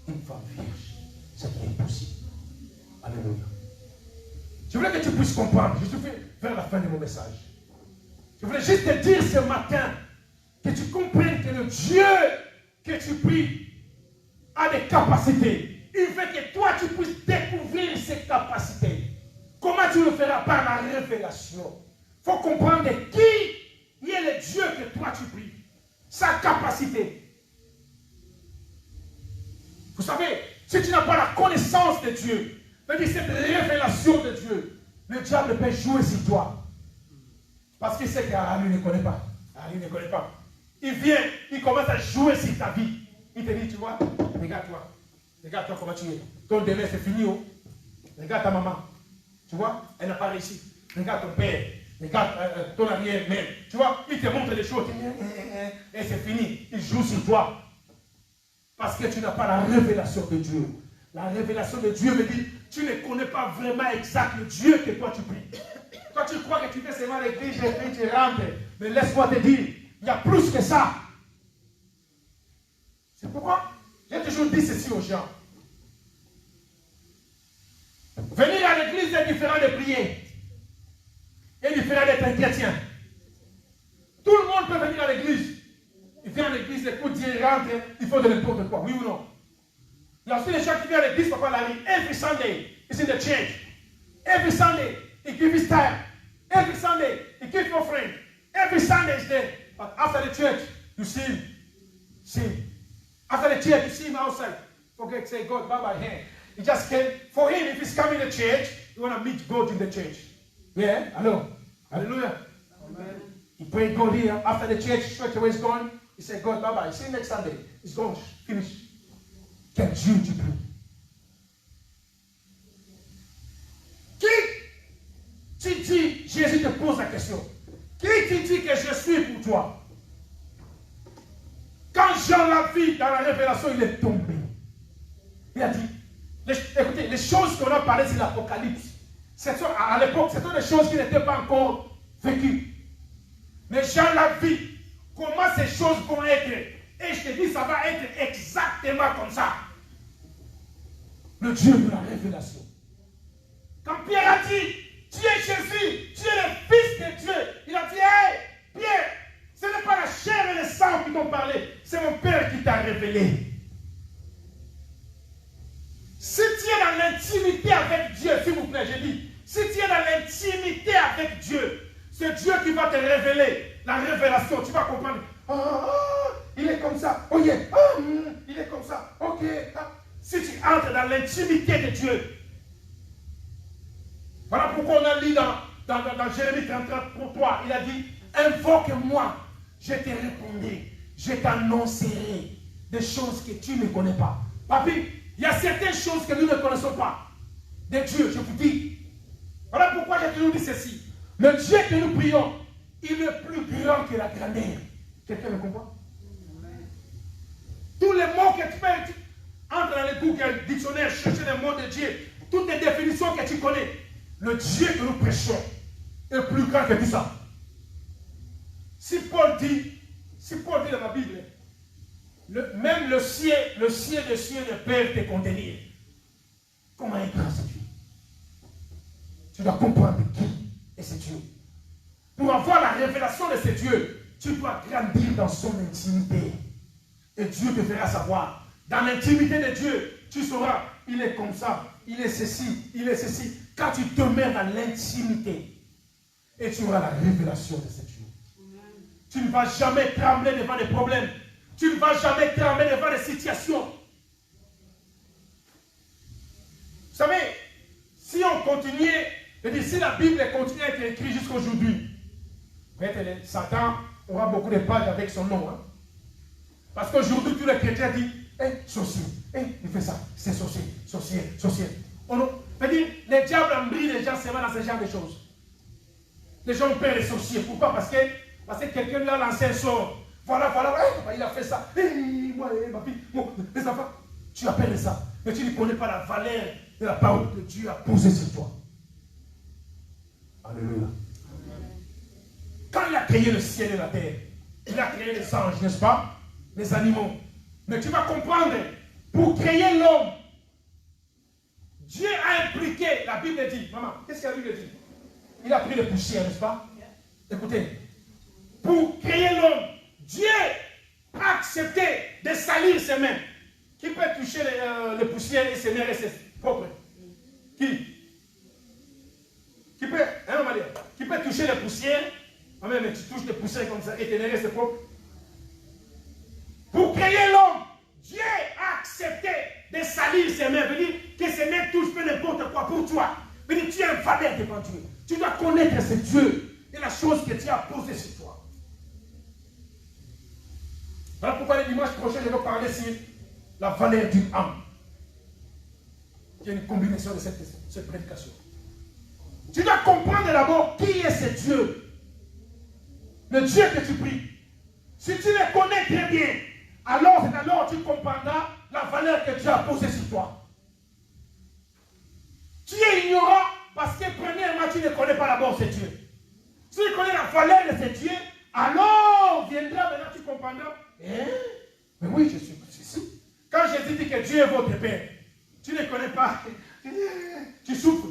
Une femme vierge, c'est impossible. Alléluia. Je voulais que tu puisses comprendre. Je suis vers la fin de mon message. Je voulais juste te dire ce matin que tu comprennes que le Dieu que tu pries a des capacités. Il veut que toi tu puisses découvrir ces capacités. Comment tu le feras? Par la révélation. Il faut comprendre qui est le Dieu que toi tu pries. Sa capacité. Vous savez, si tu n'as pas la connaissance de Dieu, c'est-à-dire cette révélation de Dieu, le diable peut jouer sur toi. Parce qu'il sait qu'Aaron ne connaît pas. Aaron ne connaît pas. Il vient, il commence à jouer sur ta vie. Il te dit, tu vois, regarde-toi. Regarde-toi comment tu es. Ton demain c'est fini. Oh. Regarde ta maman. Tu vois, elle n'a pas réussi. Regarde ton père. Regarde ton arrière-mère. Tu vois, il te montre des choses. Et c'est fini. Il joue sur toi. Parce que tu n'as pas la révélation de Dieu. La révélation de Dieu veut dire, tu ne connais pas vraiment exact le Dieu que toi tu pries. Toi tu crois que tu fais seulement l'église et puis tu rentres. Mais laisse-moi te dire, il y a plus que ça. C'est pourquoi j'ai toujours dit ceci aux gens. Venir à l'église est différent de prier. Et différent d'être un chrétien. Tout le monde peut venir à l'église. Il vient à l'église, écoute Dieu, rentre, il faut de n'importe quoi, oui ou non? Il y a aussi des gens qui viennent à l'église, papa Larry, every Sunday, is in the church. Every Sunday, he gives his time. Every Sunday, he gives offering. Every Sunday is there. But after the church, you see him. See. After the church, you see him outside. Forget, say, God, bye-bye, hey. He just came. For him, if he's coming to church, you want to meet God in the church. Yeah? Hello? Hallelujah. Amen. He prayed God here. After the church, straight away is gone. He said, God, bye-bye. See you next Sunday. It's gone. Finish. Quel Dieu tu pries? Qui tu dis, Jésus te pose la question. Qui tu dis que je suis pour toi? Quand Jean l'a vu dans la révélation, il est tombé. Il a dit, écoutez, les choses qu'on a parlé sur l'Apocalypse, à l'époque, c'était des choses qui n'étaient pas encore vécues. Mais Jean l'a vu. Comment ces choses vont être? Et je te dis, ça va être exactement comme ça. Le Dieu de la révélation. Quand Pierre a dit, tu es Jésus, tu es le Fils de Dieu, il a dit, hey, Pierre, ce n'est pas la chair et le sang qui t'ont parlé, c'est mon Père qui t'a révélé. Si tu es dans l'intimité avec Dieu, s'il vous plaît, je dis, si tu es dans l'intimité avec Dieu, c'est Dieu qui va te révéler la révélation. Tu vas comprendre. Il est comme ça. Oh yeah. Il est comme ça. Ok. Si tu entres dans l'intimité de Dieu, Voilà pourquoi on a lu dans Jérémie 33 pour toi. Il a dit, invoque-moi, je te répondrai, je t'annoncerai des choses que tu ne connais pas. Papi, il y a certaines choses que nous ne connaissons pas. De Dieu, je vous dis. Voilà pourquoi j'ai toujours dit ceci. Le Dieu que nous prions, il est plus grand que la grandeur. Quelqu'un me comprend? Tous les mots que tu peux entre dans les Google, dictionnaire, chercher les mots de Dieu, toutes les définitions que tu connais, le Dieu que nous prêchons est plus grand que tout ça. Si Paul dit dans la Bible, même le ciel des cieux ne peut te contenir. Comment est grand ce Dieu? Tu dois comprendre qui est ce Dieu. Pour avoir la révélation de ce Dieu, tu dois grandir dans son intimité. Et Dieu te fera savoir. Dans l'intimité de Dieu, tu sauras, il est comme ça, il est ceci, il est ceci. Quand tu te mets dans l'intimité, et tu auras la révélation de ce Dieu. Tu ne vas jamais trembler devant des problèmes. Tu ne vas jamais trembler devant des situations. Vous savez, si on continuait, si la Bible continue à être écrite jusqu'à aujourd'hui, Satan aura beaucoup de pages avec son nom. Hein? Parce qu'aujourd'hui, tous les chrétiens disent, sorcier, il fait ça, c'est sorcier, sorcier. Les diables embrouillent les gens seulement dans ce genre de choses. Les gens ont peur des sorciers. Pourquoi? Parce que quelqu'un lui a lancé un sort. Voilà, il a fait ça. Moi, ma fille, les enfants, tu as peur de ça. Mais tu ne connais pas la valeur de la parole que Dieu a posée sur toi. Alléluia. Quand il a créé le ciel et la terre, il a créé les anges, n'est-ce pas? Les animaux. Mais tu vas comprendre, pour créer l'homme, Dieu a impliqué, la Bible dit, maman, qu'est-ce que la Bible dit? Il a pris le poussière, n'est-ce pas? Écoutez, pour créer l'homme, Dieu a accepté de salir ses mains. Qui peut toucher le poussière et ses mains et ses propres? Qui peut, hein, on va dire, qui peut toucher les poussières? Mais tu touches les poussières comme ça et tes mains restent propres. Pour créer l'homme, Dieu a accepté de salir ses mains. Veut dire que ses mains touchent peu n'importe quoi pour toi. Veut dire tu es un valeur devant Dieu. Tu dois connaître ce Dieu et la chose que Dieu a posée sur toi. Voilà pourquoi le dimanche prochain, je vais parler sur la valeur d'une âme. Il y a une combinaison de cette prédication. Tu dois comprendre d'abord qui est ce Dieu. Le Dieu que tu pries. Si tu le connais très bien, alors tu comprendras la valeur que Dieu a posée sur toi. Tu es ignorant parce que premièrement, tu ne connais pas d'abord ce Dieu. Si tu connais la valeur de ce Dieu, alors viendra maintenant, tu comprendras. Mais oui, je suis ici. Quand Jésus dit que Dieu est votre Père, tu ne connais pas, tu souffres.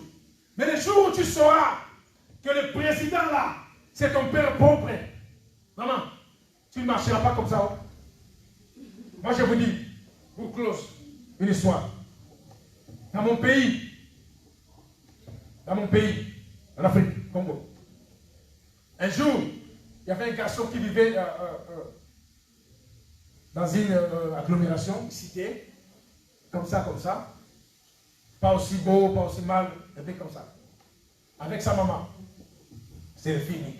Mais le jour où tu sauras que le président là, c'est ton père pauvre, maman, tu ne marcheras pas comme ça. Moi je vous dis, vous close une histoire. Dans mon pays, en Afrique, Congo, un jour, il y avait un garçon qui vivait dans une agglomération, une cité, comme ça. Pas aussi beau, pas aussi mal, un peu comme ça. Avec sa maman. C'est le fini.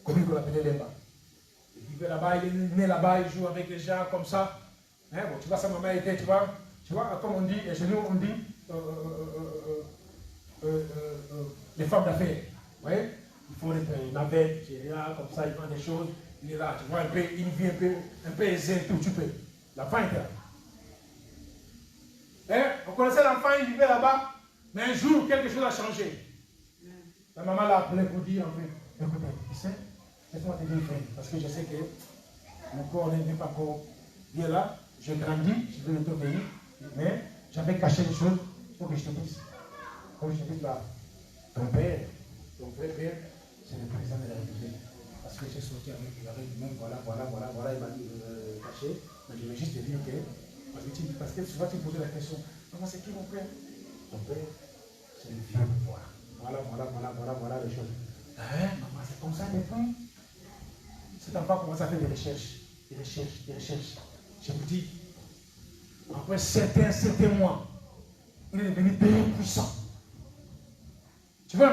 Comme il l'appelait Lemba. Il vivait là-bas, il est né là-bas, il joue avec les gens comme ça. Hein, bon, tu vois, sa maman était, tu vois, comme on dit, et chez nous on dit, les femmes d'affaires. Vous voyez? Ils font des navettes, comme ça, ils vendent des choses. Il est là, tu vois, il vit un peu aisé, tout, tu peux. L'enfant était là. Hein? On connaissait l'enfant, il vivait là-bas, mais un jour, quelque chose a changé. La maman l'a appelé pour dire, en fait, écoutez, tu sais, laisse-moi te dire, parce que je sais que mon corps n'est pas encore bien là, je grandis, je veux t'obéir, mais j'avais caché des choses pour que je te dise. Comme je te dis là, ton père, ton vrai père, c'est le président de la République. Parce que j'ai sorti avec lui-même, voilà, il m'a dit caché, mais je vais juste te dire que. Parce que souvent tu me posais la question, maman, c'est qui mon père? Ton père, c'est le vieux pouvoir. Voilà les choses. Hein, maman, c'est comme ça des fois. Cet enfant commence à faire des recherches. Je vous dis, après certains mois, il est devenu très puissant. Tu vois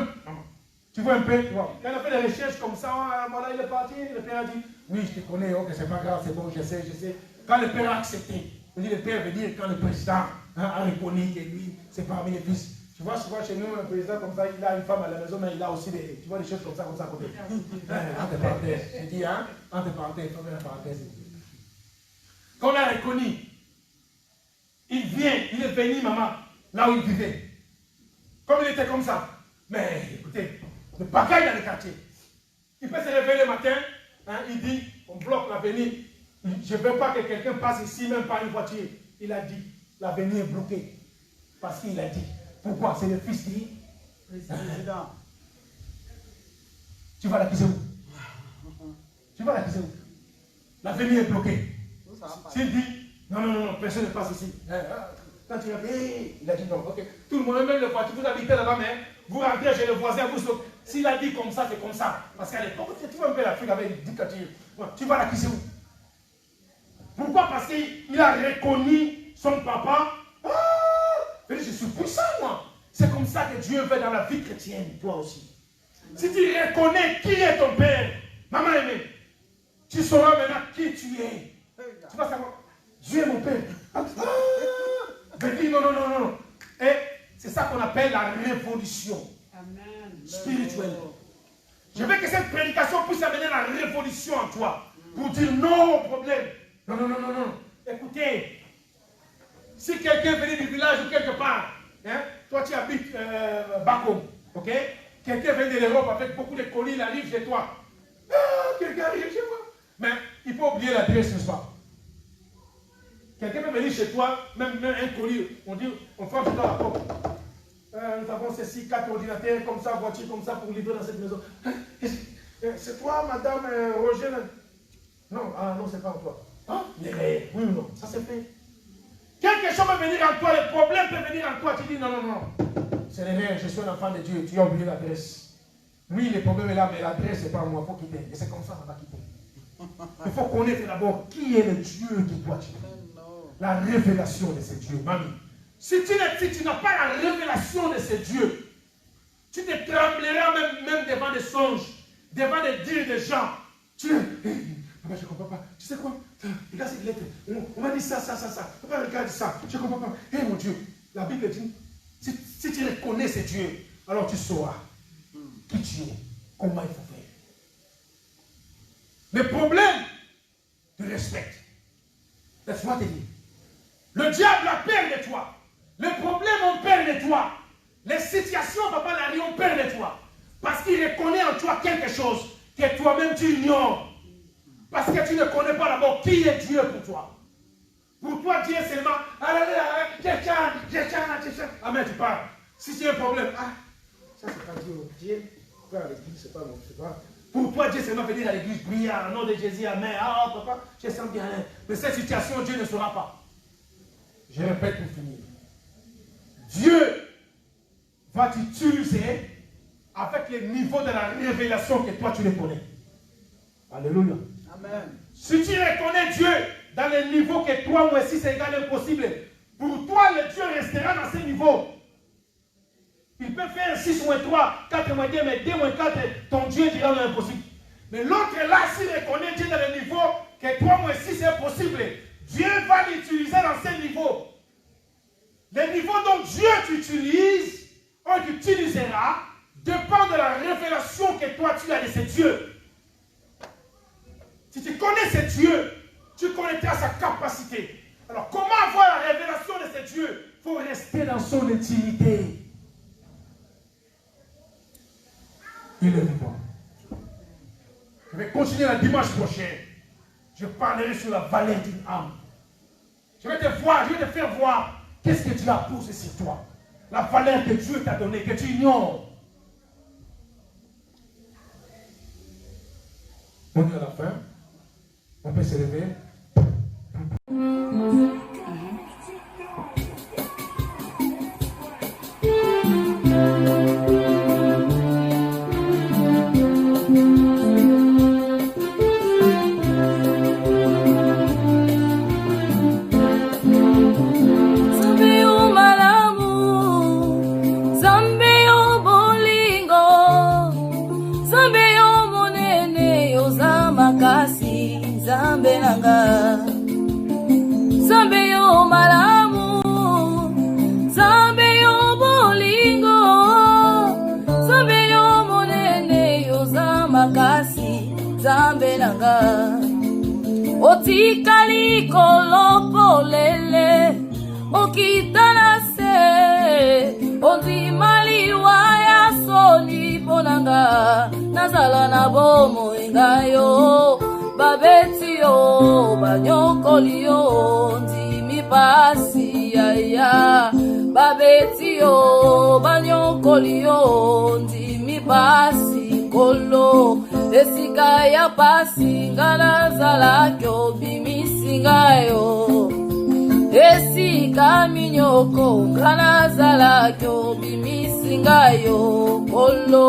un peu, tu vois. Quand on a fait des recherches comme ça, voilà, il est parti, le père a dit, oui, je te connais, ok, c'est pas grave, c'est bon, je sais. Quand le père a accepté, le père veut dire quand le président a reconnu que lui, c'est parmi les fils. Tu vois, souvent chez nous, un président comme ça, il a une femme à la maison, mais il a aussi des, tu vois, des choses comme ça à côté. Entre parenthèses, je dis, hein, entre parenthèses, il faut mettre la parenthèse. Quand on a reconnu, il est venu, maman, là où il vivait. Comme il était comme ça. Mais écoutez, le bagaille dans le quartier. Il peut se réveiller le matin, hein, il dit, on bloque l'avenir. Je ne veux pas que quelqu'un passe ici, même par une voiture. Il a dit, l'avenir est bloqué. Parce qu'il a dit. Pourquoi? C'est le fils du président. Tu vas l'accuser où? Tu vas l'accuser où? L'avenir est bloqué. S'il dit, non, personne ne passe ici. Quand tu as dit, il a dit non, ok. Tout le monde, même le voiture, vous habitez là-bas, mais vous rentrez chez le voisin, vous sautez. S'il a dit comme ça, c'est comme ça. Parce qu'à l'époque, tu vois un peu l'Afrique avec une dictature. Tu vas l'accuser où? Pourquoi? Parce qu'il a reconnu son papa. Je suis puissant, moi. C'est comme ça que Dieu veut dans la vie chrétienne, toi aussi. Si tu reconnais qui est ton père, maman aimée, tu sauras maintenant qui tu es. Tu vas savoir, Dieu est mon père. Dis non. Et c'est ça qu'on appelle la révolution spirituelle. Je veux que cette prédication puisse amener la révolution en toi. Pour dire non au problème. Non. Écoutez, si quelqu'un venait du village ou quelque part, hein, toi tu habites Bako, ok? Quelqu'un vient de l'Europe avec beaucoup de colis, il arrive chez toi. Quelqu'un arrive chez moi. Mais il faut oublier l'adresse, n'est-ce pas? Quelqu'un peut venir chez toi, même un colis, on dit, on frappe dans la porte. Nous avons ceci, 4 ordinateurs comme ça, voiture comme ça pour livrer dans cette maison. C'est toi, madame Roger? Non, c'est pas toi. Hein? Oui ou non? Ça c'est fait. Quelque chose peut venir en toi, le problème peut venir en toi, tu dis non. C'est rien, je suis un enfant de Dieu, tu as oublié l'adresse. Oui, le problème est là, mais l'adresse c'est pas moi, il faut quitter. Et c'est comme ça qu'on va quitter. Il faut connaître d'abord qui est le Dieu que toi tu es. La révélation de ce Dieu, mamie. Si tu n'as pas la révélation de ce Dieu, tu te trembleras même devant des songes, devant des dires de gens. Papa, je ne comprends pas. Tu sais quoi? Regarde cette lettre. On m'a dit ça. Papa, regarde ça. Je ne comprends pas. Mon Dieu, la Bible dit, si tu reconnais ce Dieu, alors tu sauras qui tu es, comment il faut faire. Le problème, tu respectes. Laisse-moi te dire. Le diable a peur de toi. Les problèmes ont peur de toi. Les situations, papa Larry, ont peur de toi. Parce qu'il reconnaît en toi quelque chose que toi-même tu ignores. Parce que tu ne connais pas d'abord qui est Dieu pour toi. Pour toi, Dieu est seulement. Amen, tu parles. Si tu as un problème, ça c'est pas Dieu. Dieu, à l'église, c'est pas mon. Pour toi, Dieu seulement venir à l'église, prier au nom de Jésus, amen. Papa, je sens bien. Mais cette situation, Dieu ne saura pas. Je répète pour finir. Dieu va t'utiliser avec le niveau de la révélation que toi tu le connais. Alléluia. Amen. Si tu reconnais Dieu dans le niveau que toi, moi aussi, c'est égal impossible, pour toi, le Dieu restera dans ce niveau. Il peut faire 6 moins 3, 4 moins 2, mais 2 moins 4, ton Dieu dira l'impossible. Mais l'autre là, s'il reconnaît Dieu dans le niveau que toi, moi aussi, c'est possible, Dieu va l'utiliser dans ce niveau. Le niveau dont Dieu t'utilise, ou t'utilisera, dépend de la révélation que toi tu as de ce Dieu. Si tu connais ce Dieu, tu connaîtras sa capacité. Alors comment avoir la révélation de ce Dieu? Il faut rester dans son intimité. Il est vivant. Je vais continuer la dimanche prochain. Je parlerai sur la valeur d'une âme. Je vais te faire voir qu'est-ce que Dieu a posé sur toi. La valeur que Dieu t'a donnée, que tu ignores. On est à la fin. On peut se lever. Zambi o malamu, Zambi o boli. nanga otikali kolopolele okitana se ondimaliwa ya soni ponanga nazala na bomo ngayo babeti yo banyokoli yo ndimi pasi ya babeti yo banyokoli yo ndimi pasi kolo esika ya pasi nganazala kyo bimisi ngayo esika minyoko nganazala kyo bimisi ngayo kolo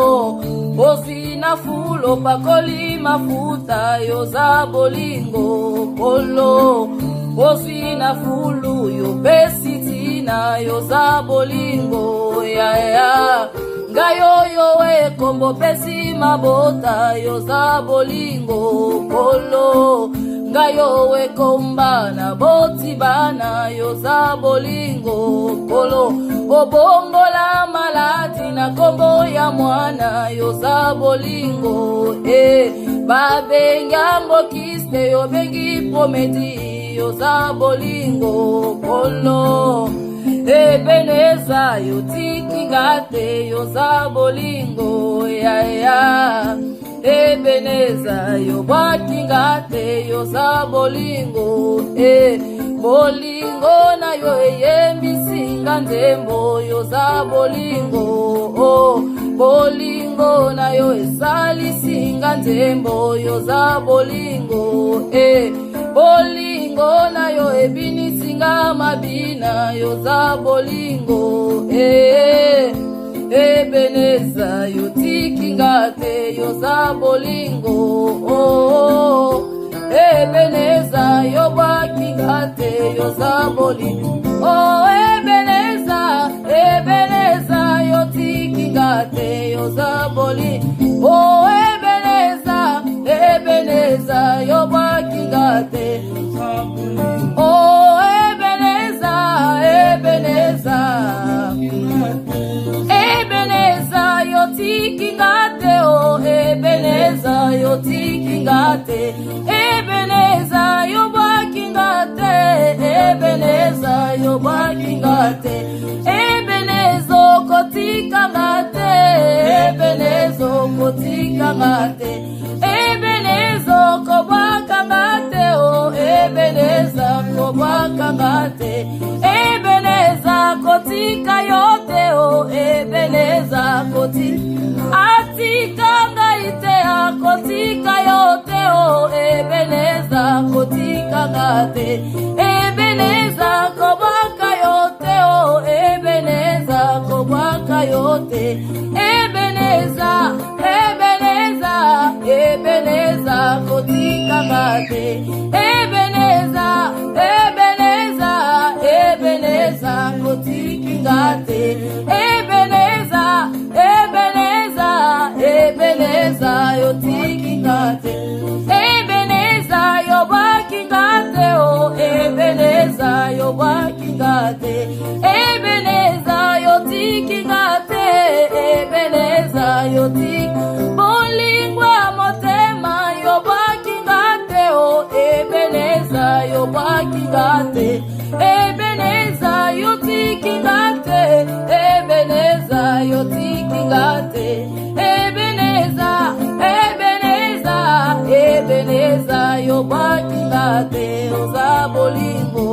Bozina fulo pakoli mafuta yo za bolingo polo Bozina fulu yo besitina yo za bolingo ya Ngayo yo e kombo pesi mabota yo za bolingo polo Ngayo we komba na boti bana yo za bolingo polo Obongo la maladi na kombo ya mwana yo za bolingo Babengambo kiste yo bengi promedi yo za bolingo polo Ebeneza yo tikingate yo za bolingo ya Ebeneza yo bakingate yo za bolingo bolingo na yo yembisinga nzembo yo za bolingo bolingo na yo esalisinga nzembo yo za bolingo bolingo na yo ebinisinga mabina yo za bolingo Ebeneza yo tikingate yo za bolingo Ebeneza yo bakingate yo za bolingo Ebeneza yo tikingate yo za bolingo Ebeneza yo bakingate yo za bolingo Ebeneza yo tikingate Ebeneza yo tikingate Ebeneza yo bakingate Ebeneza yo bakingate Ebeneza kotikangate Ebeneza kotikangate Ebeneza kobakangate Ebeneza kobakangate Ebeneza kotika yote Ebeneza kotika atika ngaite akotika yote Ebeneza kotika ngate Ebeneza kobaka yote Ebeneza kobaka yote Ebeneza kotika ngate Ebeneza kotiki ngate Ebeneza yotiki ngate Ebeneza yo bakingate Ebeneza yo bakingate Ebeneza yotiki ngate Ebeneza yotiki bolingwa motema yo bakingate Ebeneza yo bakingate Ebeneza yotiki ngate Ebeneza yotiki ngate Ebeneza yo bakingate oza bolingo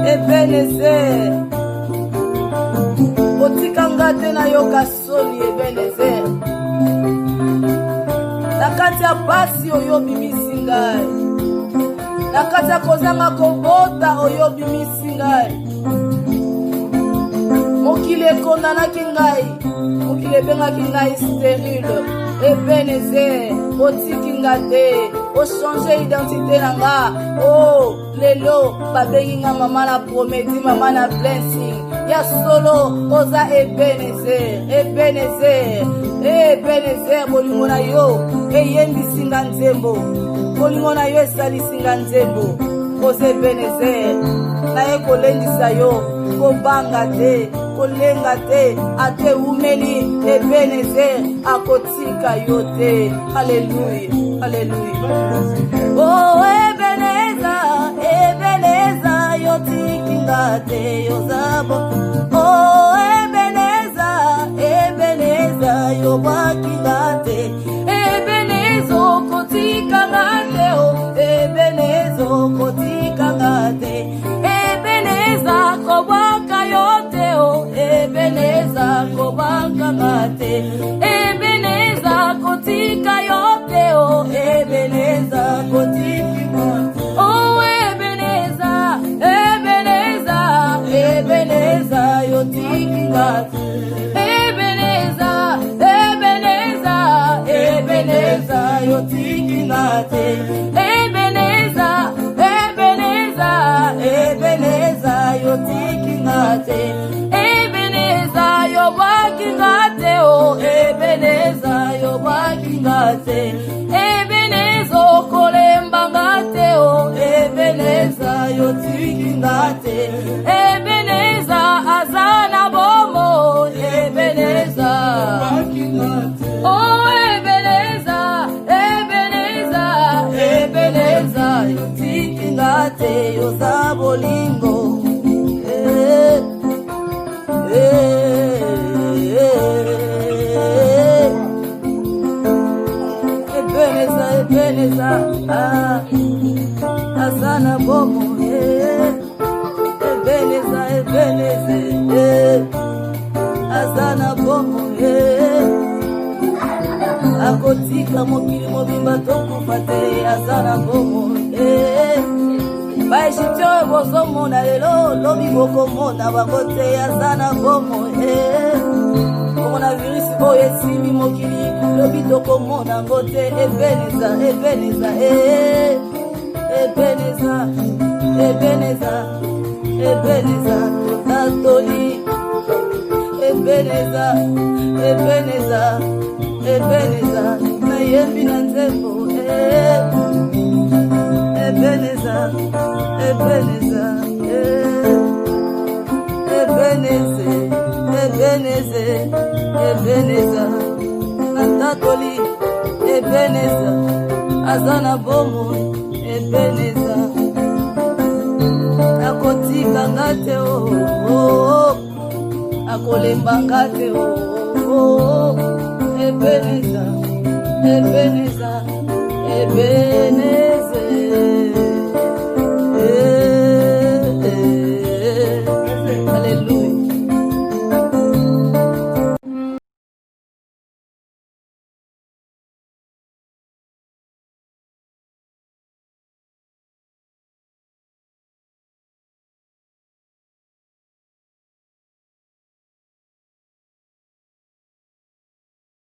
Ebenezer otikangate na yo kasoni Ebenezer nakati ya pasi oyo bimisi ngai nakati ya kozanga kobota oyo bimisi ngai mokili ekondanaki ngai mokili ebengaki ngai stérile Ebenezer otiki nga te ochange identité na nga lelo babengi nga mama na prometi mama na blessing ya solo oza Ebenezer bolingo na yo eyembisi nga nzembo bolingo na yo esalisi nga nzembo oza Ebenezer naye kolendisa yo kobanga te akolenga te, ate umeli Ebenezer akotika yote. Hallelujah, hallelujah. Oh Ebenezer, Ebenezer yotikinga te yozabo. Oh Ebenezer, Ebenezer yobakinga te. Ebenezer kotika ngate o, Ebenezer kotika ngate. Ebenezer kobaka yote o, Ebenezer kobaka ngate. Ebenezer kotika yote o, Ebenezer kotika. Oh Ebenezer, Ebenezer, Ebenezer yotika. Ebenezer, Ebenezer, Ebenezer yotika. Ebenezer, Ebenezer, Ebenezer yotika. Ebenezer yobakinga o, Ebenezer yobakinga. Ebenezer kolembanga o, Ebenezer yotikinga. Ebenezer azana bomo, Ebenezer. Oh Ebenezer, Ebenezer, Ebenezer yotikinga yozabolingo. Ebenezer, Ebenezer, azana bomo. Ebenezer, Ebenezer, azana bomo. Akotika mokili mobimba tokufa te, azana bomo. Baishityo bozomona lelo, lobi bokomona bakote, azana bomo. Coronavirus oyo esimbi mokili, lobi tokomona ngote. Ebenezer, Ebenezer, Ebenezer, Ebenezer, Ebenezer tatoli. Ebenezer, Ebenezer, Ebenezer nayembi na nzembo. Ebenezer, Ebenezer, Ebenezer, Ebenezer, Ebenezer natatoli. Ebenezer azana bomo. Ebenezer akotika ngate o, akolemba ngate o. Ebenezer, Ebenezer, Ebenezer.